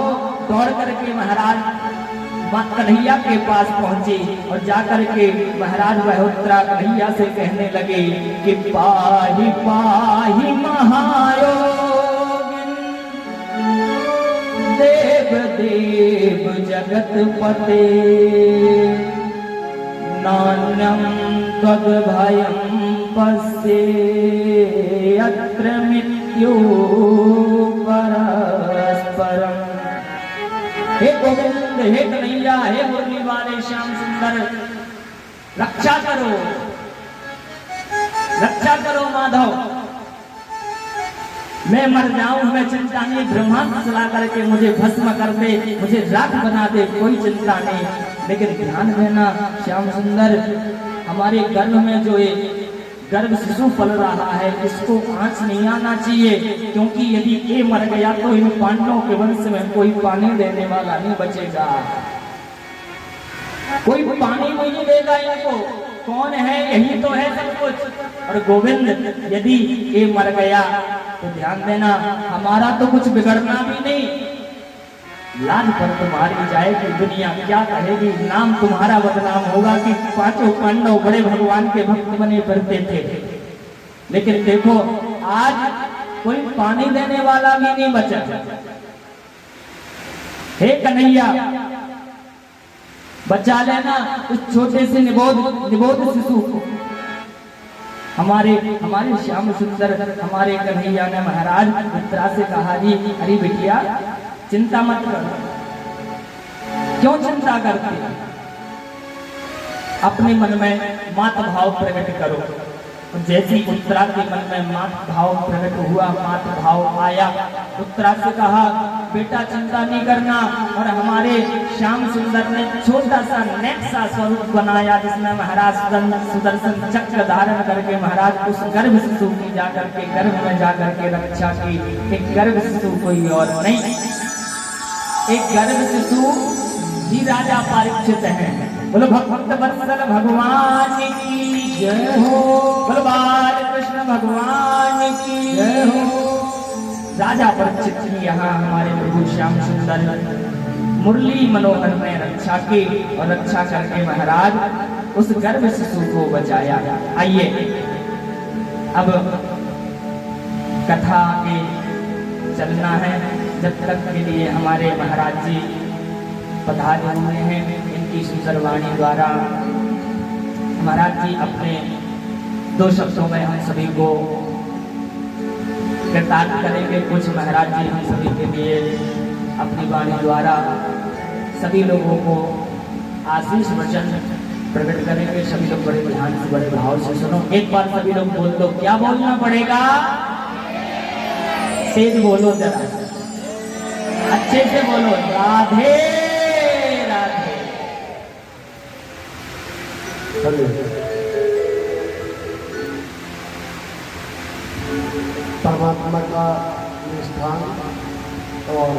दौड़ करके महाराज कन्हैया के पास पहुंचे और जाकर के महाराज वह उत्तरा कन्हैया से कहने लगे कि पाही पाही महायो जगत पते नान्यं त्वद्भयं पश्ये अत्र मृत्यु परस्परम्। हे गोविंद, हे कन्हैया, हे मुरली वाले श्याम सुंदर, रक्षा करो, रक्षा करो माधव। मैं मर जाऊं, हमें चिंता नहीं, ब्रह्मांड चला करके मुझे भस्म कर दे, मुझे राख बना दे, कोई चिंता नहीं। लेकिन ध्यान देना श्याम सुंदर, हमारे गर्भ में जो ये गर्भ शिशु पल रहा है, इसको आंच नहीं आना चाहिए, क्योंकि यदि ये मर गया तो इन पांडवों के वंश में कोई पानी देने वाला नहीं बचेगा, कोई पानी नहीं देगा इनको। कौन है? यही तो है सब कुछ। और गोविंद, यदि ये मर गया तो ध्यान देना, हमारा तो कुछ बिगड़ना भी नहीं, लाज पर तुम्हारी जाएगी, दुनिया क्या कहेगी, नाम तुम्हारा बदनाम होगा कि पांचों पांडव बड़े भगवान के भक्त बने फिरते थे। लेकिन देखो आज कोई पानी देने वाला भी नहीं बचा। हे कन्हैया, बचा लेना उस छोटे से निबोध शिशु को। हमारे श्याम सुंदर, हमारे कन्हैया ने महाराज मित्रा से कहा, जी अरे बिटिया चिंता मत करो। क्यों चिंता करती? अपने मन में मात भाव प्रकट करो। जैसे उत्तरा के मन में मात भाव प्रकट हुआ, मात भाव आया, उत्तरा से कहा बेटा चिंता नहीं करना। और हमारे श्याम सुंदर ने छोटा सा नेक सा स्वरूप बनाया, जिसमें महाराज सुदर्शन चक्र धारण करके महाराज उस गर्भ शिशु की जाकर के गर्भ में जाकर के रक्षा की। एक गर्भ शिशु कोई और नहीं, एक गर्भ शिशु ही राजा परीक्षित है। बोलो भक्त वत्सल भगवान की जय हो, बोलो बाल कृष्ण भगवान की जय हो। राजा परीक्षित की यहाँ हमारे प्रभु श्याम सुंदर मुरली मनोहर में रक्षा की, और रक्षा करके महाराज उस गर्भ शिशु को बचाया। आइए अब कथा के चलना है, जब तक के लिए हमारे महाराज जी पधारे हुए हैं। इनकी सुंदर वाणी द्वारा महाराज जी अपने दो शब्दों में हम सभी को कृतार्थ करेंगे। कुछ महाराज जी हम सभी के लिए अपनी वाणी द्वारा सभी लोगों को आशीष वचन प्रकट करेंगे। सभी लोग बड़े ध्यान से बड़े भाव से सुनो। एक बार सभी लोग बोल दो, क्या बोलना पड़ेगा? तेज बोलो, जरा अच्छे से बोलो, राधे राधे। परमात्मा का ये स्थान और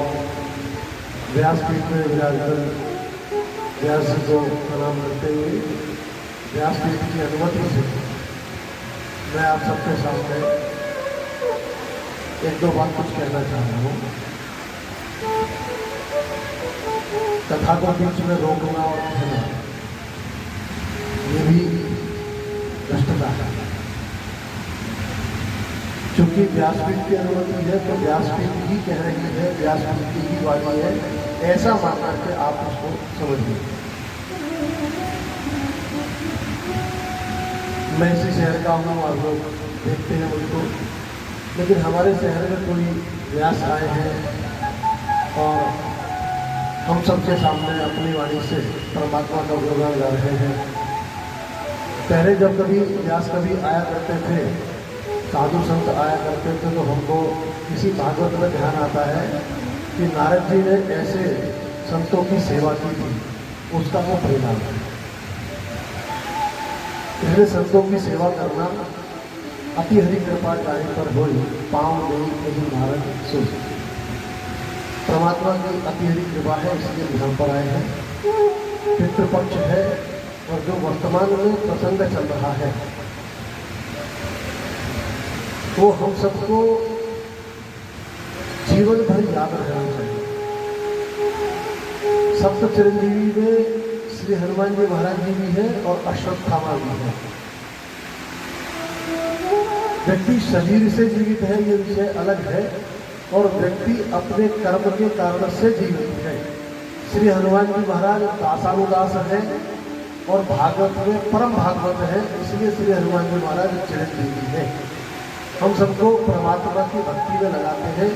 व्यासपीठ में विराजमान व्यास जी को प्रणाम करते हुए व्यासपीठ की अनुमति से मैं आप सबके सामने एक दो बात कुछ कहना चाह रहा हूँ। कथा को बीच में रोकना और कहना ये भी भ्रष्टता है। चूंकि व्यासपीठ की अनुमति है तो व्यासपीठ ही कह रही है, व्यासपीठ की ही वाणी है, ऐसा मान करके आप उसको समझिए। मैं इसी शहर का हूँ और लोग देखते हैं मुझको, लेकिन हमारे शहर में कोई व्यास आए हैं और हम सबके सामने अपनी वाणी से परमात्मा का गुणगान गा रहे हैं। पहले जब कभी व्यास कभी आया करते थे, साधु संत आया करते थे, तो हमको किसी भागवत में ध्यान आता है कि नारद जी ने ऐसे संतों की सेवा की थी, उसका वो परिणाम है। पहले संतों की सेवा करना अति हरि कृपा कार्य पर होई, पाँव नहीं कहीं नारद सुन। परमात्मा की अति हरि कृपा है, इसलिए ध्यान पर आए हैं। पितृपक्ष है और जो वर्तमान में प्रसंग चल रहा है वो हम सबको जीवन भर याद रहना चाहिए। सप्त चिरंजीवी में श्री हनुमान जी महाराज जी भी है और अश्वत्थामा भी है। व्यक्ति शरीर से जीवित है, ये विषय अलग है, और व्यक्ति अपने कर्म के कारण से जीवित है। श्री हनुमान जी महाराज दासानुदास है और भागवत में परम भागवत है, इसलिए श्री हनुमान जी महाराज चिरंजीवी है। हम सबको परमात्मा की भक्ति में लगाते हैं।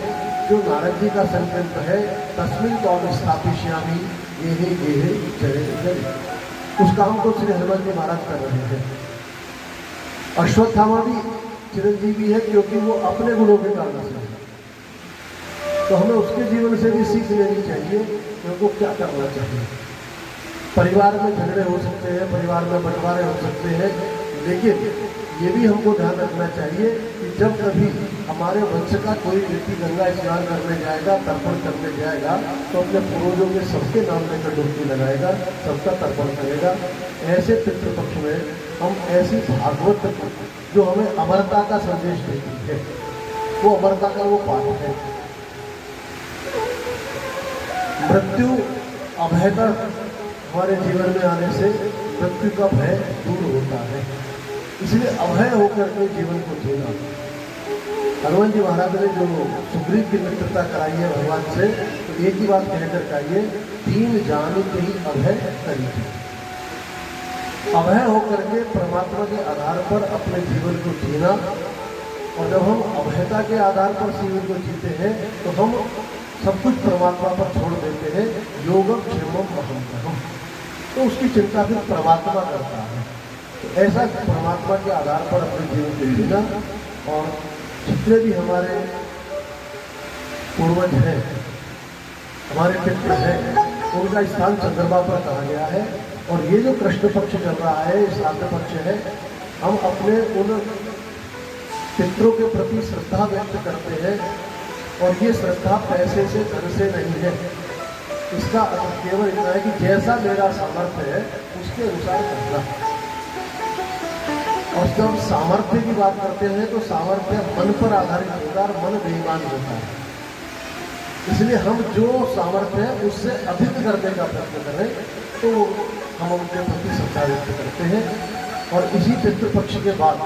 जो नारद जी का संकल्प है, तस्मिन् त्वां स्थापयिष्यामि गेहे गेहे जरे जरे, उस काम को श्री हनुमान जी महाराज कर रहे हैं। अश्वत्थामा भी चिरंजीवी है क्योंकि वो अपने गुणों के कारण से है। तो हमें उसके जीवन से भी सीख लेनी चाहिए कि उनको क्या करना चाहिए। परिवार में झगड़े हो सकते हैं, परिवार में बंटवारे हो सकते हैं, लेकिन ये भी हमको ध्यान रखना चाहिए कि जब कभी हमारे वंश का कोई व्यक्ति गंगा स्नान करने जाएगा, तर्पण करने जाएगा, तो अपने पूर्वजों के सबके नाम लेकर डुबकी लगाएगा, सबका तर्पण करेगा। ऐसे पितृपक्ष में हम ऐसी भागवत जो हमें अमरता का संदेश देती है, वो अमरता का वो पाठ है। मृत्यु अभयता हमारे जीवन में आने से मृत्यु का भय दूर होता है, इसलिए अभय होकर के जीवन को जीना। हनुमान जी महाराज ने जो सुग्रीव की मित्रता कराई है भगवान से, तो एक ही बात कहकर चाहिए, तीन जान के ही अभय करी। अभय होकर के परमात्मा के आधार पर अपने जीवन को जीना, और जब हम अभयता के आधार पर जीवन को जीते हैं तो हम सब कुछ परमात्मा पर छोड़ देते हैं। योगम क्षेमम अहम, तो उसकी चिंता फिर परमात्मा करता है। तो ऐसा परमात्मा के आधार पर अपने जीवन को जीना, और जितने भी हमारे पूर्वज हैं, हमारे पितृ हैं, उनका स्थान चंद्रमा पर कहा गया है। और ये जो कृष्ण पक्ष चल रहा है, श्राद्ध पक्ष है, हम अपने उन पितरों के प्रति श्रद्धा व्यक्त करते हैं, और ये श्रद्धा पैसे से धन से नहीं है। इसका अर्थ केवल इतना है कि जैसा मेरा सामर्थ्य है उसके अनुसार करना। और जब सामर्थ्य की बात करते हैं तो सामर्थ्य मन पर आधारित होता है, मन बेईमान होता है। इसलिए हम जो सामर्थ्य है उससे अधिक करने का प्रयत्न करें, तो हम उनके प्रति श्रद्धा व्यक्त करते हैं। और इसी पितृपक्ष के बाद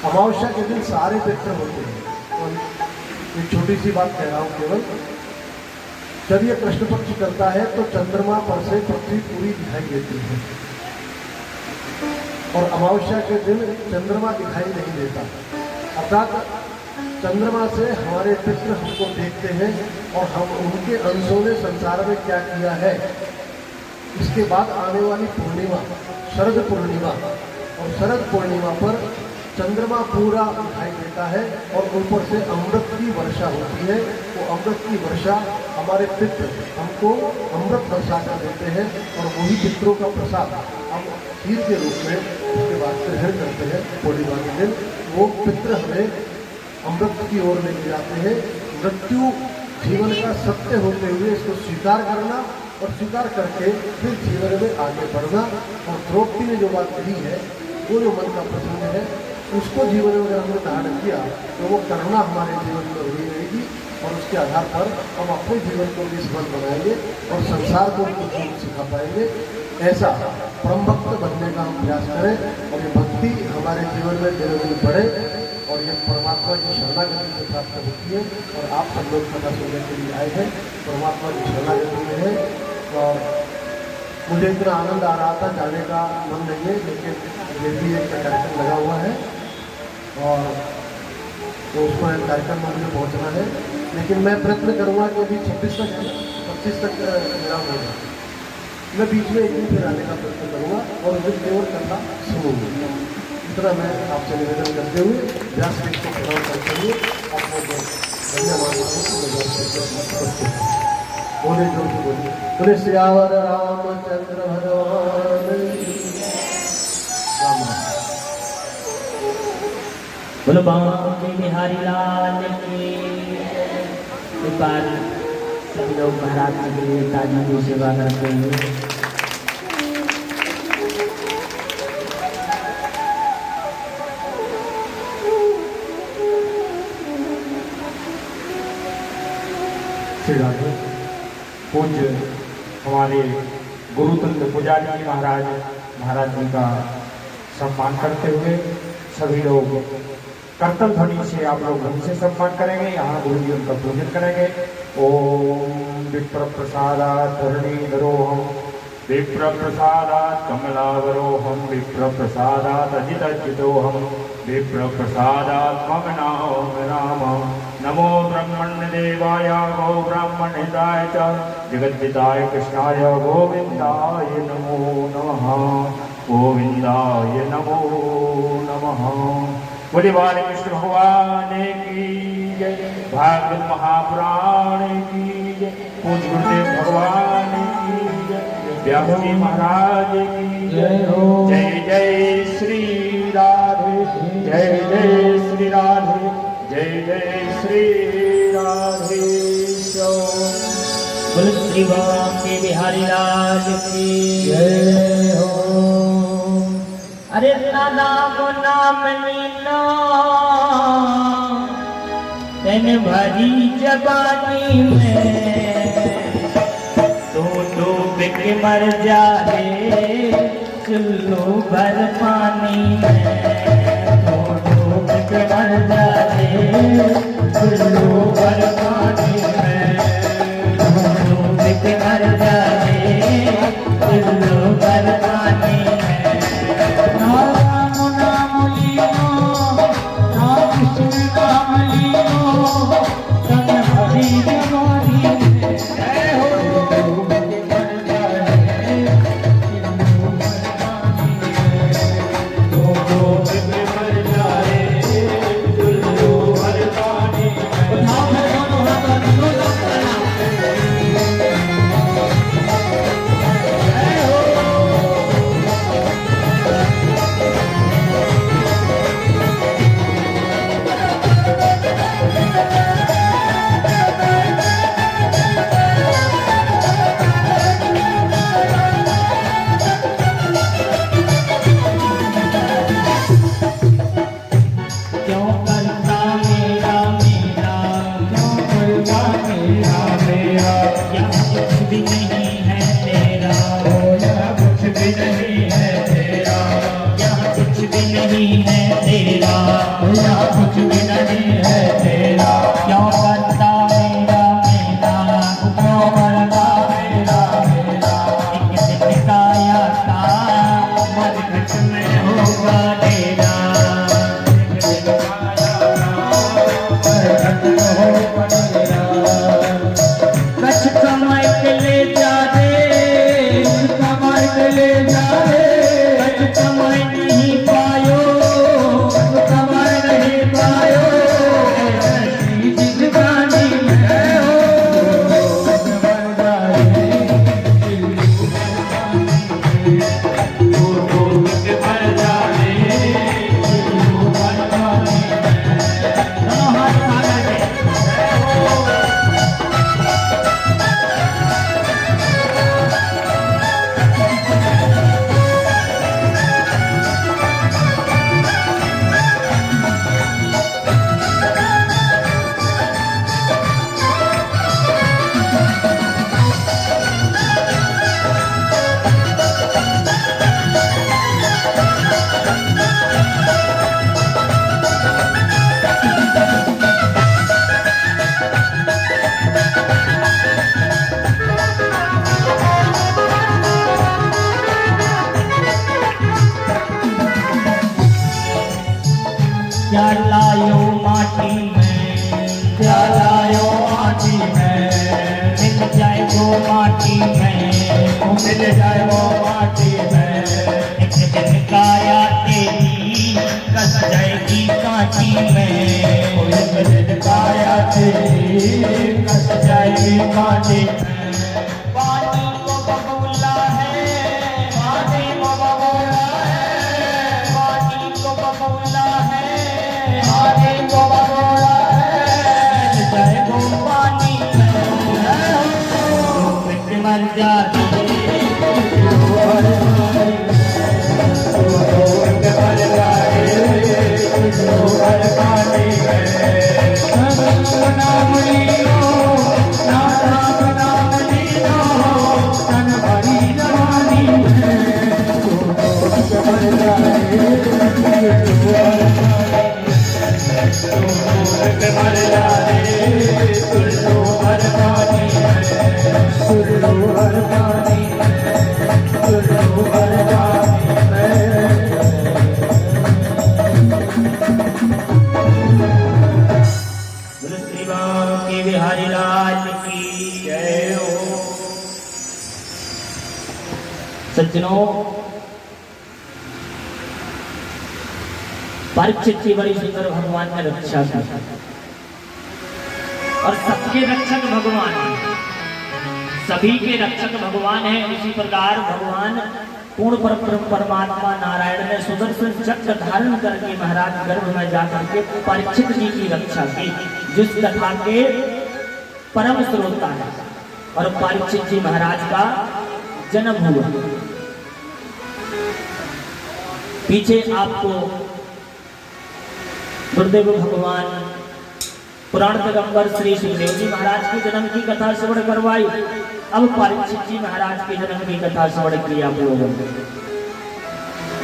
अमावस्या के दिन सारे पितृ होते हैं। और एक छोटी सी बात कह रहा हूँ केवल, जब ये कृष्ण पक्ष करता है तो चंद्रमा पर से पृथ्वी पूरी दिखाई देती है, और अमावस्या के दिन चंद्रमा दिखाई नहीं देता। अर्थात चंद्रमा से हमारे पितृ हमको देखते हैं, और हम उनके अंशों ने संसार में क्या किया है। इसके बाद आने वाली पूर्णिमा शरद पूर्णिमा, और शरद पूर्णिमा पर चंद्रमा पूरा दिखाई देता है, और ऊपर से अमृत की वर्षा होती है। वो अमृत की वर्षा हमारे पितृ हमको अमृत वर्षा कर देते हैं, और वही पितरों का प्रसाद हम खीर के रूप में उसके बाद ग्रहण करते हैं। पूर्णिमा के दिन वो पितृ हमें अमृत की ओर लेके जाते हैं। मृत्यु जीवन का सत्य होते हुए इसको स्वीकार करना, और स्वीकार करके फिर जीवन में आगे बढ़ना। और द्रौपदी ने जो बात कही है, वो जो मन का प्रसंग है, उसको जीवन में अगर हमने धारण किया तो वो करना हमारे जीवन में हुई रहेगी, और उसके आधार पर हम अपने जीवन को भी सफल बनाएंगे और संसार को भी सिखा पाएंगे। ऐसा परम भक्त बनने का हम प्रयास करें, और ये भक्ति हमारे जीवन में दिन दिन बढ़े, और ये परमात्मा की शरणागति से प्राप्त होती है। और आप सब लोग कथा सुनने के लिए आए हैं, परमात्मा की शरणागति में है। और मुझे इतना आनंद आ रहा था, जाने का मन नहीं है, लेकिन ये भी एक कार्यक्रम लगा हुआ है, और तो उसको एक कार्यक्रम में मुझे पहुँचना है। लेकिन मैं प्रयत्न करूँगा कि अभी 26 तक 25 तक मेरा होगा, मैं बीच में एक दिन फिर आने का प्रयत्न करूँगा, और मुझे केवल कथा सुनूंगा। इतना मैं आपसे निवेदन करते हुए व्यास पीठ को प्रणाम करते हुए आपको धन्यवाद। बोले जो बोले, बोले सियावर रामचंद्र भगवान राम। बोलो बांके बिहारी लाल की। एक बार सभी लोग महाराज जी के लिए ताजी की सेवा करते हैं। श्री राधे पूज्य हमारे गुरुतंत्र पुजारी जी महाराज जी का सम्मान करते हुए सभी लोग कर्तन ध्वनि से आप लोग उनसे सम्मान करेंगे। यहाँ गुरु जी उनका पूजन करेंगे। ओम विप्र प्रसादात् धरणीधरोहम विप्र प्रसादात् कमलावरोहम विप्र प्रसादात् अजितजितोहम विप्र प्रसादात् मम नाम राम। नमो ब्रह्मण्य देवाय गो ब्राह्मण हिताय च जगद्दिताय कृष्णाय गोविंदाय नमो नमः। गोविंदाय नमो नमः। बोले बाल कृष्ण भगवान की जय। भागवत महापुराण की जय। पूज्य गुरुदेव भगवान की जय। व्यास जी महाराज की जय हो। जय जय श्री राधे जय जय श्री राधे जय जय श्री राधे। बोल श्री भगवान के बिहारी लाल की जय हो। अरे नाना को नाम लीना तेन भरी जबानी में तो बिक मर जाए चुल्लू भर पानी में। तो बिक मर जाए चुल्लू भर पानी में। तो बिक मर जाए चुल्लू भर पानी में। राम नाम लीनो राम कृष्ण नाम लीनो तन भरी जवानी में। जय हो। क्या लायो माटी में, क्या लायो माटी में, मिल जाए वो माटी में, मिल जाए वो माटी में। एक दिन काया तेरी कस जाएगी कांटी में, एक दिन काया तेरी कस जाएगी कांटी में। पानी को बबूला है, पानी को बबूला है, पानी को बबूला है, पानी को बबूला है, चाहे वो पानी में तो मर जाती सज्जनों, परीक्षित की बड़ी सुंदर भगवान ने रक्षा की और सबके रक्षक भगवान है, सभी के रक्षक भगवान है। उसी प्रकार भगवान पूर्ण परमात्मा नारायण ने सुदर्शन चक्र धारण करके महाराज गर्भ में जाकर के परीक्षित जी की रक्षा की, जिस कथा के परम श्रोता है। और परीक्षित जी महाराज का जन्म हुआ। पीछे आपको गुरुदेव भगवान पुराण पैगंबर श्री सुखदेव जी महाराज के जन्म की कथा श्रवण करवाई। अब परीक्षित जी महाराज के जन्म की कथा श्रवण की आप लोगों ने।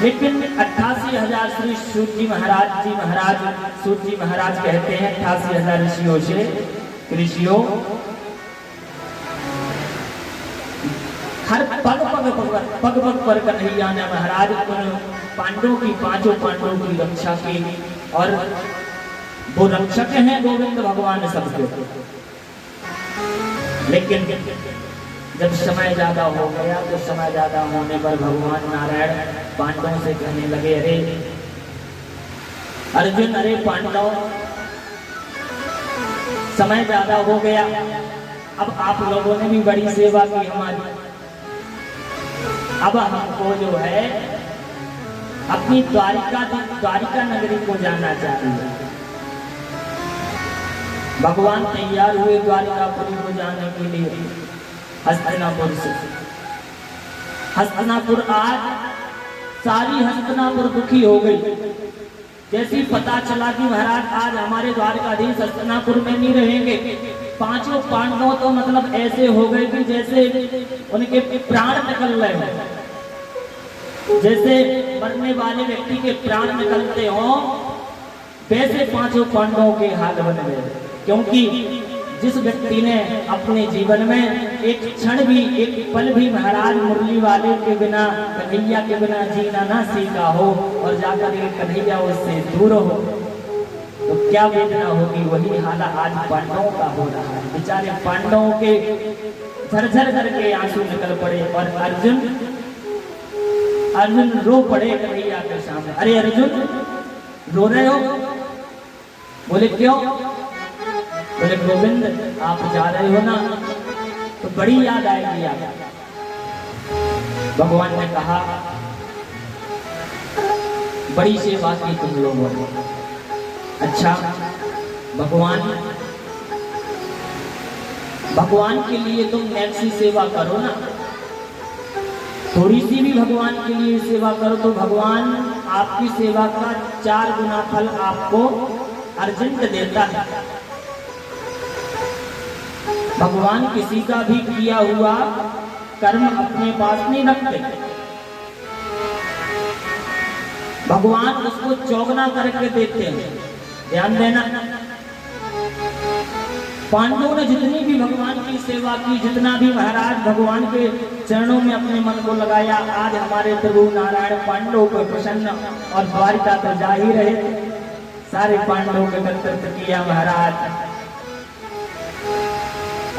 लेकिन 88,000 श्री सूत जी महाराज कहते हैं 88,000 ऋषियों से हर पग पर कन्हैया ने महाराज पांडवों की, पांचों पांडवों की रक्षा की। और वो रक्षक हैं गोविंद भगवान सबके। लेकिन जब समय ज्यादा हो गया तो समय ज्यादा होने पर भगवान नारायण पांडवों से कहने लगे, अरे अर्जुन, अरे पांडव, समय ज्यादा हो गया, अब आप लोगों ने भी बड़ी सेवा की हमारी, अब हमको जो है अपनी द्वारिका नगरी को जाना चाहिए। भगवान तैयार हुए द्वारिकापुरी को जाने के लिए हस्तिनापुर से। हस्तिनापुर आज सारी हस्तिनापुर दुखी हो गई। जैसी पता चला कि महाराज आज हमारे द्वारकाधीश हस्तिनापुर में नहीं रहेंगे, पांचों पांडव तो मतलब ऐसे हो गए कि जैसे उनके प्राण निकल रहे हैं, जैसे मरने वाले व्यक्ति के प्राण निकलते हो, वैसे पांचों पांडवों के हाल बन गए। क्योंकि जिस व्यक्ति ने अपने जीवन में एक क्षण भी, एक पल भी महाराज मुरली वाले के बिना, कन्हैया के बिना जीना ना सीखा हो और जाकर के कन्हैया उससे दूर हो, तो क्या वेदना होगी। वही हाल आज पांडवों का हो रहा है। बेचारे पांडवों के झरझर करके आंसू निकल पड़े और अर्जुन रो पड़े कन्हैया के सामने। अरे अर्जुन, रो रहे हो? बोले क्यों? बोले गोविंद, आप जा रहे हो ना तो बड़ी याद आएगी आपको। भगवान ने कहा, बड़ी सेवा की तुम लोगों ने। अच्छा, भगवान के लिए तुम ऐसी सेवा करो ना, थोड़ी सी भी भगवान के लिए सेवा करो तो भगवान आपकी सेवा का 4 गुना फल आपको अर्जित देता है। भगवान किसी का भी किया हुआ कर्म अपने पास नहीं रखते, भगवान उसको चौगुना करके देते हैं। ध्यान देना, पांडवों ने जितनी भी भगवान की सेवा की, जितना भी महाराज भगवान के चरणों में अपने मन को लगाया, आज हमारे प्रभु नारायण पांडवों को प्रसन्न और द्वारिका तो जा ही रहे, सारे पांडवों के कर्तव्य किया महाराज।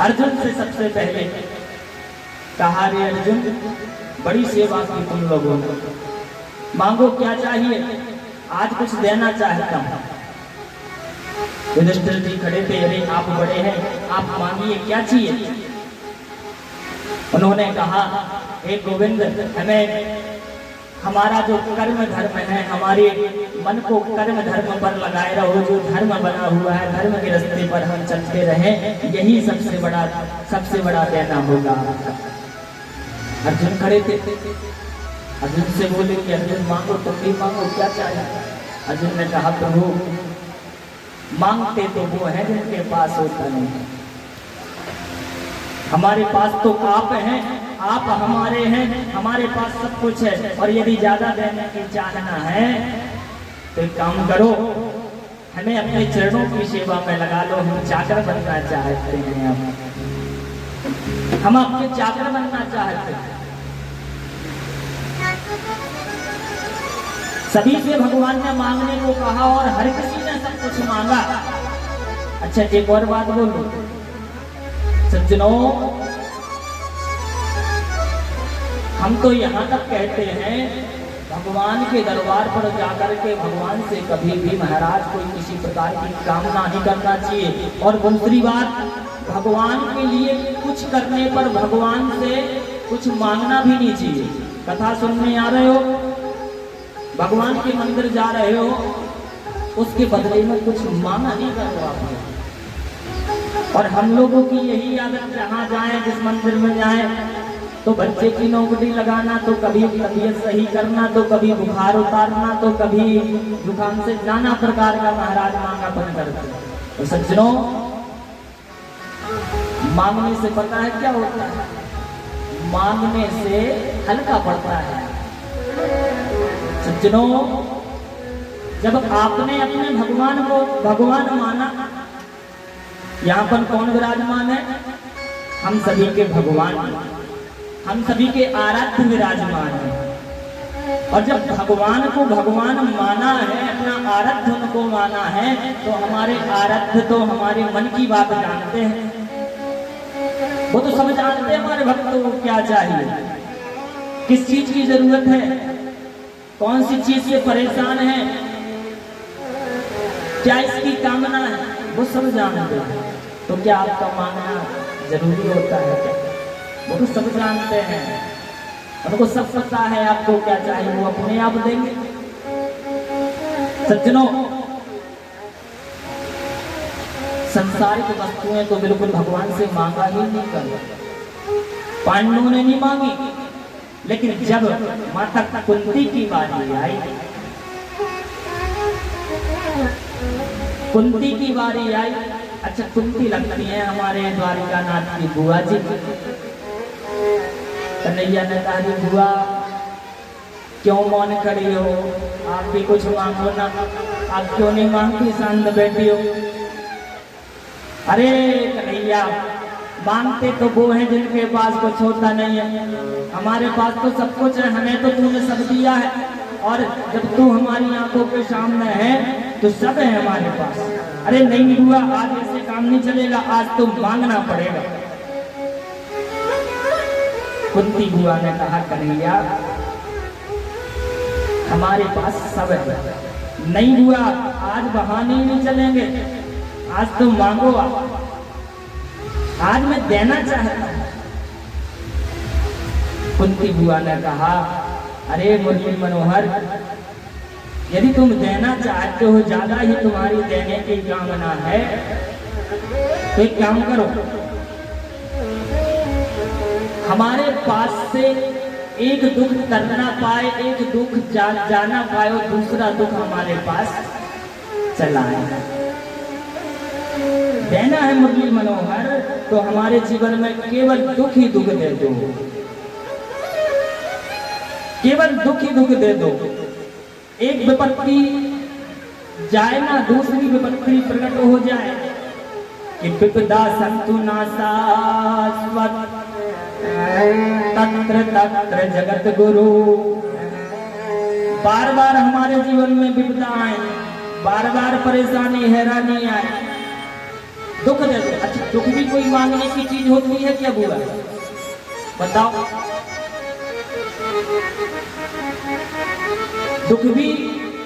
अर्जुन से सबसे पहले कहा, रे अर्जुन, बड़ी सेवा की तुम लोगों ने, मांगो क्या चाहिए, आज कुछ देना चाहता हूं। युधिष्ठिर जी खड़े थे, अरे आप बड़े हैं, आप मांगिए क्या चाहिए। उन्होंने कहा, हे गोविंद, हमें हमारा जो कर्म धर्म है, हमारे मन को कर्म धर्म पर लगाए रहो, जो धर्म बना हुआ है, धर्म के रास्ते पर हम चलते रहें, यही सबसे बड़ा देना होगा आपका। अर्जुन खड़े थे, अर्जुन से बोले कि अर्जुन मांगो, तुम भी मांगो, क्या चाहिए। अर्जुन ने कहा, प्रभु मांगते तो वो है जिनके पास होता नहीं, हमारे पास तो आप हैं, आप हमारे हैं, हमारे पास सब कुछ है, और यदि ज्यादा देने की चाहना है तो एक काम करो, हमें अपने चरणों की सेवा में लगा लो, हम चाकर बनना चाहते हैं, हम आपके चाकर बनना चाहते हैं। सभी से भगवान ने मांगने को कहा और हर किसी ने सब कुछ मांगा। अच्छा, एक और बात बोलूं सज्जनों, हम तो यहाँ तक कहते हैं भगवान के दरबार पर जाकर के भगवान से कभी भी महाराज कोई किसी प्रकार की कामना नहीं करना चाहिए। और दूसरी बात, भगवान के लिए कुछ करने पर भगवान से कुछ मांगना भी नहीं चाहिए। कथा सुनने आ रहे हो, भगवान के मंदिर जा रहे हो, उसके बदले में कुछ मांगा नहीं कर रहे आपने। और हम लोगों की यही आदत, जहाँ जाएं, जिस मंदिर में जाएं, तो बच्चे की नौकरी लगाना, तो कभी तबीयत सही करना, तो कभी बुखार उतारना, तो कभी जुकाम से नाना प्रकार का महाराज मांगा बंद करते। तो सज्जनों, मांगने से पता है क्या होता है? मांगने से हल्का पड़ता है। सज्जनों, जब आपने अपने भगवान को भगवान माना, यहाँ पर कौन विराजमान है? हम सभी के भगवान, हम सभी के आराध्य विराजमान है। और जब भगवान को भगवान माना है, अपना आराध्य उनको माना है, तो हमारे आराध्य तो हमारे मन की बात जानते हैं। वो तो सब जानते हैं हमारे भक्तों को क्या चाहिए, किस चीज की जरूरत है, कौन सी चीज से परेशान है, क्या इसकी कामना है, वो सब जानते हैं। तो क्या आपका मांगना जरूरी होता है क्या? वो तो सब जानते हैं, उनको सब पता है आपको क्या चाहिए, वो अपने आप देंगे। सज्जनों, संसारिक वस्तुएं तो बिल्कुल भगवान से मांगा ही नहीं कर। पांडवों ने नहीं मांगी, लेकिन जब माता कुंती की बारी आई, कुंती की बारी आई, अच्छा कुंती लगती है हमारे द्वारिका नाथ की बुआ जी। कन्हैया ने कहा, बुआ क्यों मौन खड़ी हो, आप भी कुछ मांगो ना, आप क्यों नहीं मांगती, शांत बैठी हो। अरे कन्हैया, मांगते तो वो हैं जिनके पास कुछ होता नहीं है, हमारे पास तो सब कुछ है, हमें तो तूने सब दिया है, और जब तू हमारी आंखों के सामने है तो सब है हमारे पास। अरे नहीं बुआ, आज ऐसे काम नहीं चलेगा, आज तो मांगना पड़ेगा। कुंती बुआ ने कहा, कन्हैया हमारे पास सब है। नहीं बुआ, आज बहाने नहीं चलेंगे, आज तो मांगो, आज मैं देना चाहता हूं। कुंती बुआ ने कहा, अरे मुरली मनोहर, यदि तुम देना चाहते हो, ज्यादा ही तुम्हारी देने की कामना है, तो एक काम करो, हमारे पास से एक दुख करना पाए, एक दुख जाना पाए, और दूसरा दुख हमारे पास चला आए। देना है मुरली मनोहर, तो हमारे जीवन में केवल दुख ही दुख दे दो, केवल दुख ही दुख दे दो। एक विपत्ति जाए ना, दूसरी विपत्ति प्रकट हो जाए, कि विपदा संतु नाशाश्वत तत्र तत्र जगत गुरु। बार बार हमारे जीवन में विपदा आए, बार बार परेशानी हैरानी आए, दुख दे दो। अच्छा, दुख भी कोई मांगने की चीज होती है क्या बुआ? बताओ, दुख भी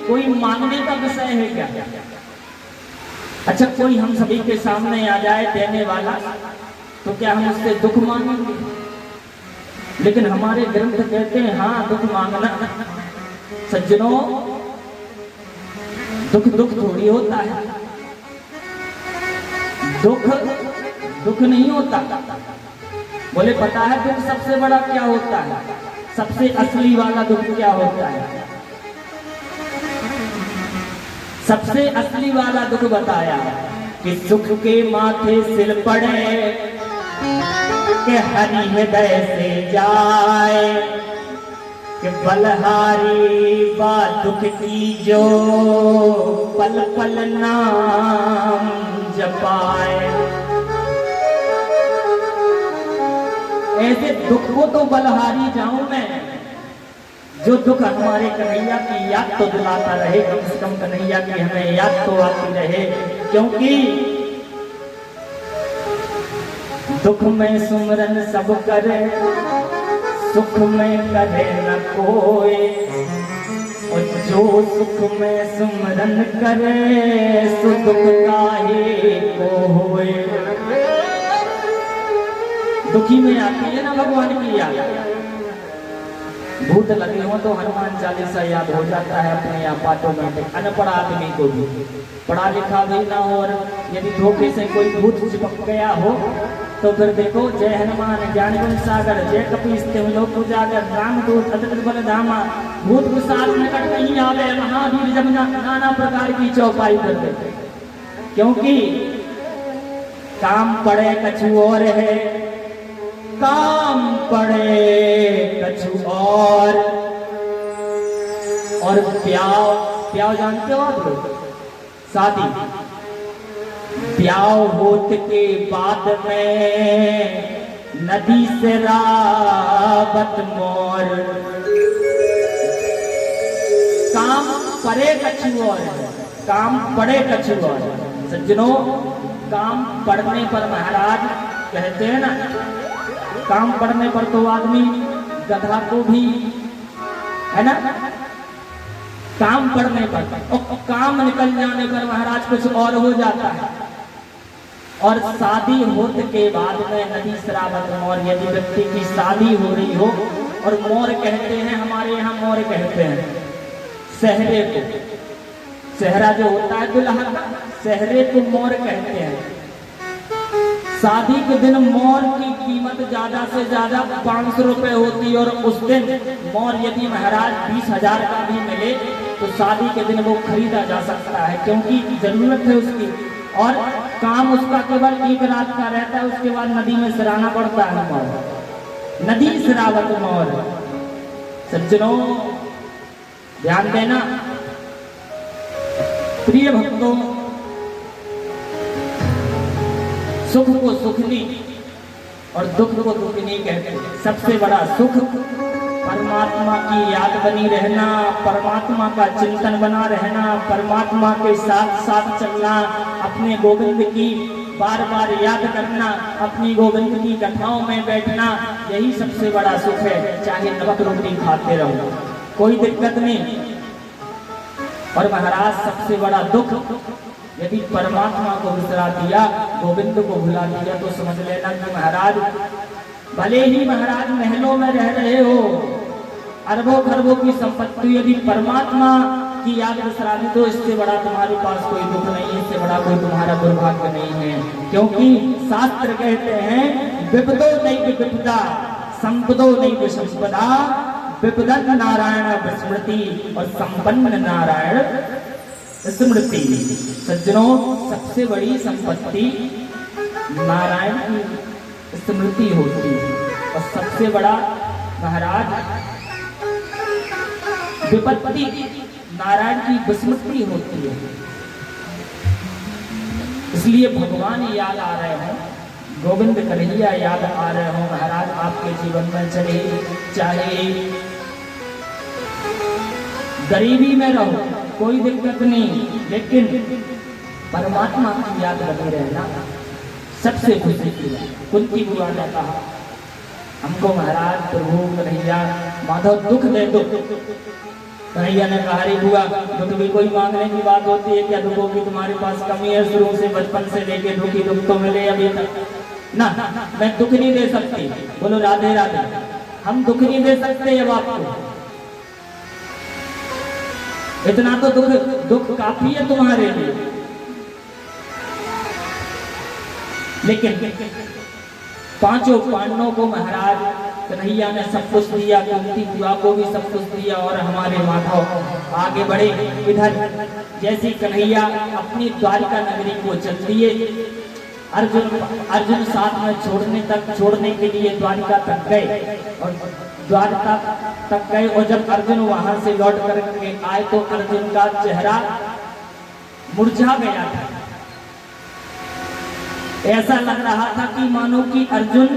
कोई मांगने का विषय है क्या? अच्छा, कोई हम सभी के सामने आ जाए देने वाला, तो क्या हम उससे दुख मांगेंगे? लेकिन हमारे ग्रंथ कहते हैं हाँ, दुख मांगना। सज्जनों, दुख दुख थोड़ी होता है, दुख दुख नहीं होता। बोले पता है दुख सबसे बड़ा क्या होता है? सबसे असली वाला दुख क्या होता है? सबसे असली वाला दुख बताया कि सुख के माथे सिल पड़े, कि हरि हृदय से जाए, कि बलहारी बा दुख की जो पल पल नाम जपाए। ऐसे दुख को तो बलहारी जाऊं मैं, जो दुख हमारे कन्हैया की याद तो दिलाता रहे, कम से कम कन्हैया की हमें याद तो आती रहे। क्योंकि दुख में सुमरन सब करे, सुख में करे न कोई, और जो सुख में सुमरन करे सो दुख काहे को होए। दुखी में आती है ना भगवान की याद, भूत लगे हो तो हनुमान चालीसा याद हो जाता है अपने आप ऑटोमेटिक। अनपढ़ आदमी को भी, पढ़ा लिखा भी ना हो और यदि धोखे से कोई भूत चिपक गया हो तो फिर देखो, जय हनुमान ज्ञान गुण सागर, जय कपीस तिहुँ लोक उजागर, रामदूत अतुलित बल धामा, भूत पिशाच निकट नहीं आवे, महावीर जब नाना प्रकार की चौपाई कर देते। क्योंकि काम पड़े कछु और है, काम पड़े कछु और प्याव, प्याव जानते हो आप लोग? शादी, प्याव होत के बाद में नदी से रावत मोर, काम पड़े कछु और, काम पड़े कछु और। सज्जनों, काम पड़ने पर महाराज कहते हैं ना, काम पड़ने पर तो आदमी गधा को भी, है ना, काम पड़ने पर, और काम निकल जाने पर महाराज कुछ और हो जाता है। और शादी होने के बाद में नदी श्रावत मोर, यदि व्यक्ति की शादी हो रही हो, और मोर कहते हैं, हमारे यहाँ मोर कहते हैं सहरे को, सहरा जो होता है दुल्हा का, सहरे को मोर कहते हैं। शादी के दिन मोर की कीमत ज्यादा से ज्यादा 500 रुपए होती है, और उस दिन मोर यदि महाराज 20,000 का भी मिले तो शादी के दिन वो खरीदा जा सकता है, क्योंकि जरूरत है उसकी। और काम उसका केवल एक रात का रहता है, उसके बाद नदी में सिराना पड़ता है मोर, नदी सिरावत मोर। सज्जनों ध्यान देना, प्रिय भक्तों, सुख को सुखनी और दुख को दुखनी कहते हैं। सबसे बड़ा सुख परमात्मा की याद बनी रहना, परमात्मा का चिंतन बना रहना, परमात्मा के साथ साथ चलना, अपने गोविंद की बार बार याद करना, अपनी गोविंद की कथाओं में बैठना, यही सबसे बड़ा सुख है। चाहे नमक रोटी खाते रहो, कोई दिक्कत नहीं। और महाराज सबसे बड़ा दुख, यदि परमात्मा को विसरा दिया, गोविंद को भुला दिया, तो समझ लेना कि महाराज, भले ही महाराज महलों में रह रहे हो, अरबों खरबों की संपत्ति, यदि परमात्मा की याद विसरा दी तो इससे बड़ा तुम्हारे पास कोई दुख नहीं है, इससे बड़ा कोई तुम्हारा दुर्भाग्य नहीं है। क्योंकि शास्त्र कहते हैं, विपदो नैव विपदा संपदो नैव संपदा, विपदन नारायण विस्मृति और संपन्न नारायण स्मृति। सज्जनों, सबसे बड़ी संपत्ति नारायण की स्मृति होती है, और सबसे बड़ा महाराज विपत्ति नारायण की विस्मृति होती है। इसलिए भगवान याद आ रहे हो, गोविंद कन्हैया याद आ रहे हो महाराज आपके जीवन में, चले चाहे गरीबी में रहो कोई दिक्कत नहीं, लेकिन परमात्मा की याद बनी रहना सबसे खुशी की बात। कुंती बुआ ने कहा, हमको महाराज प्रभु कन्हैया माधव दुख दे दो। कन्हैया ने कहा, अरे बुआ दुख भी कोई मांगने की बात होती है क्या? दुखों की तुम्हारे पास कमी है, शुरू से बचपन से लेके दुखी दुख तो मिले अभी तक ना, मैं दुख नहीं दे सकती। बोलो राधे राधे, हम दुख नहीं दे सकते अब आपको, इतना तो दुख काफी है तुम्हारे लिए। लेकिन पांचों पांडवों को महाराज कन्हैया ने सब कुछ दिया, कुंती बुआ को भी सब कुछ दिया, और हमारे माधव आगे बढ़े। इधर जैसे कन्हैया अपनी द्वारिका नगरी को चल दिए, अर्जुन साथ में छोड़ने के लिए द्वारिका तक गए, और द्वारका तक गए, और जब अर्जुन वहां से लौट करके आए तो अर्जुन का चेहरा मुरझा गया था। ऐसा लग रहा था कि मानो कि अर्जुन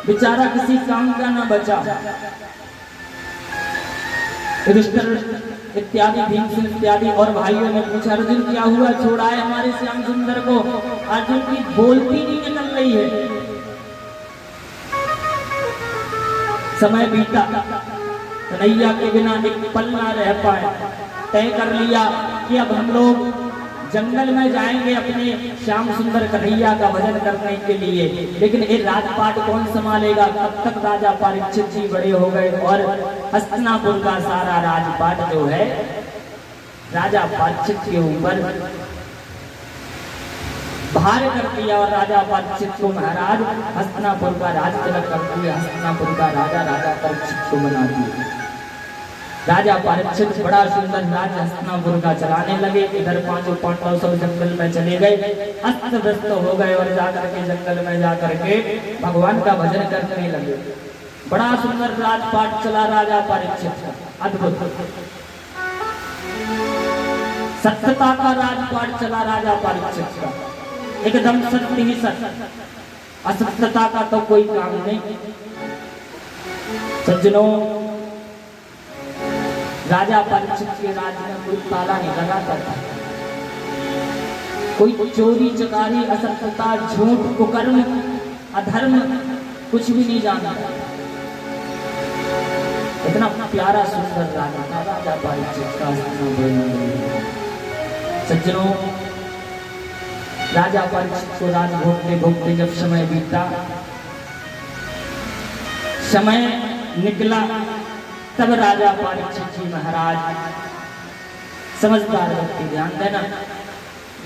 बेचारा किसी काम का ना बचा। युधिष्ठिर इत्यादि, भीमसेन इत्यादि और भाइयों ने पूछा, अर्जुन क्या हुआ, छोड़ा है हमारे श्याम सुंदर को? अर्जुन की बोलती नहीं निकल रही है। समय बीता, कन्हैया के बिना एक पल ना रह पाए। तय कर लिया कि अब हम लोग जंगल में जाएंगे अपने श्याम सुंदर कन्हैया का भजन करने के लिए। लेकिन ये राजपाट कौन संभालेगा? तब तक राजा परीक्षित जी बड़े हो गए और हस्तिनापुर का सारा राजपाट जो है राजा परीक्षित के ऊपर भार कर दिया और राजा परीक्षित को महाराज हस्तिनापुर का राज तिलक कर दिया। हस्तिनापुर का राजा राजा परीक्षित को बना दिया। राजा परीक्षित बड़ा सुंदर राज्य हस्तिनापुर का चलाने लगे। इधर पांचों पांडव सब जंगल में चले गए, अस्त व्यस्त हो गए और जाकर के जंगल में जाकर के भगवान का भजन करने लगे। बड़ा सुंदर राजपाट चला राजा परीक्षित का, अद्भुत सत्यता का राजपाट चला राजा परीक्षित का, एकदम सत्य ही सत्य, असत्यता का तो कोई काम नहीं। सज्जनों, राजा परीक्षित के राज में कोई ताला नहीं लगाता था, कोई चोरी चकारी असत्यता झूठ कुकर्म अधर्म कुछ भी नहीं जानता। इतना प्यारा सुंदर राजा था राजा परीक्षित का। सज्जनों, राजा परीक्षित को राज भोगते भोगते जब समय बीता, समय निकला, तब राजा परीक्षित जी महाराज समझदार व्यक्ति, ध्यान देना,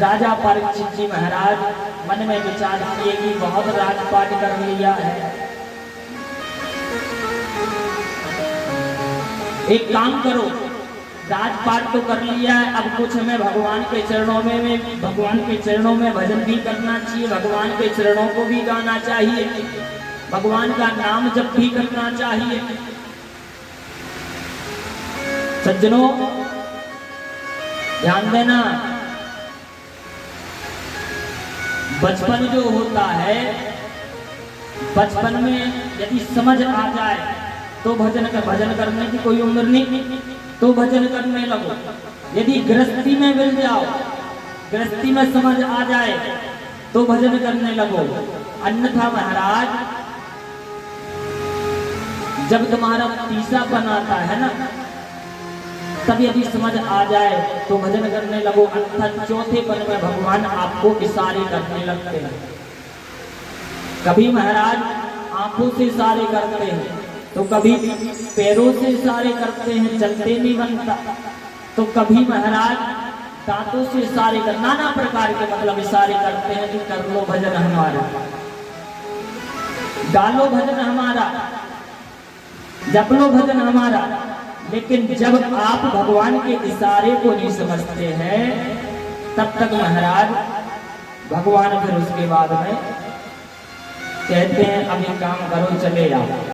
राजा परीक्षित जी महाराज मन में विचार किए कि बहुत राजपाट कर लिया है, एक काम करो, राजपाट तो कर लिया है, अब कुछ हमें भगवान के चरणों में भजन भी करना चाहिए, भगवान के चरणों को भी गाना चाहिए, भगवान का नाम जप भी करना चाहिए। सज्जनों, ध्यान देना, बचपन जो होता है, बचपन में यदि समझ आ जाए तो भजन करने की कोई उम्र नहीं, तो भजन करने लगो। यदि गृहस्थी में मिल जाओ, गृहस्थी में समझ आ जाए तो भजन करने लगो। अन्यथा महाराज, जब तुम्हारा तीसरापन आता है ना, तब यदि समझ आ जाए तो भजन करने लगो, अन्यथा चौथेपन में भगवान आपको इशारे करने लगते हैं। कभी महाराज आंखों से इशारे करते हैं, तो कभी पैरों से इशारे करते हैं, चलते नहीं बनता, तो कभी महाराज दांतों से इशारे कर, नाना प्रकार के मतलब इशारे करते हैं कि कर लो भजन हमारा, गालो भजन हमारा, जप लो भजन हमारा। लेकिन जब आप भगवान के इशारे को नहीं समझते हैं, तब तक महाराज भगवान फिर उसके बाद में कहते हैं अब ये काम करो, चले आओ।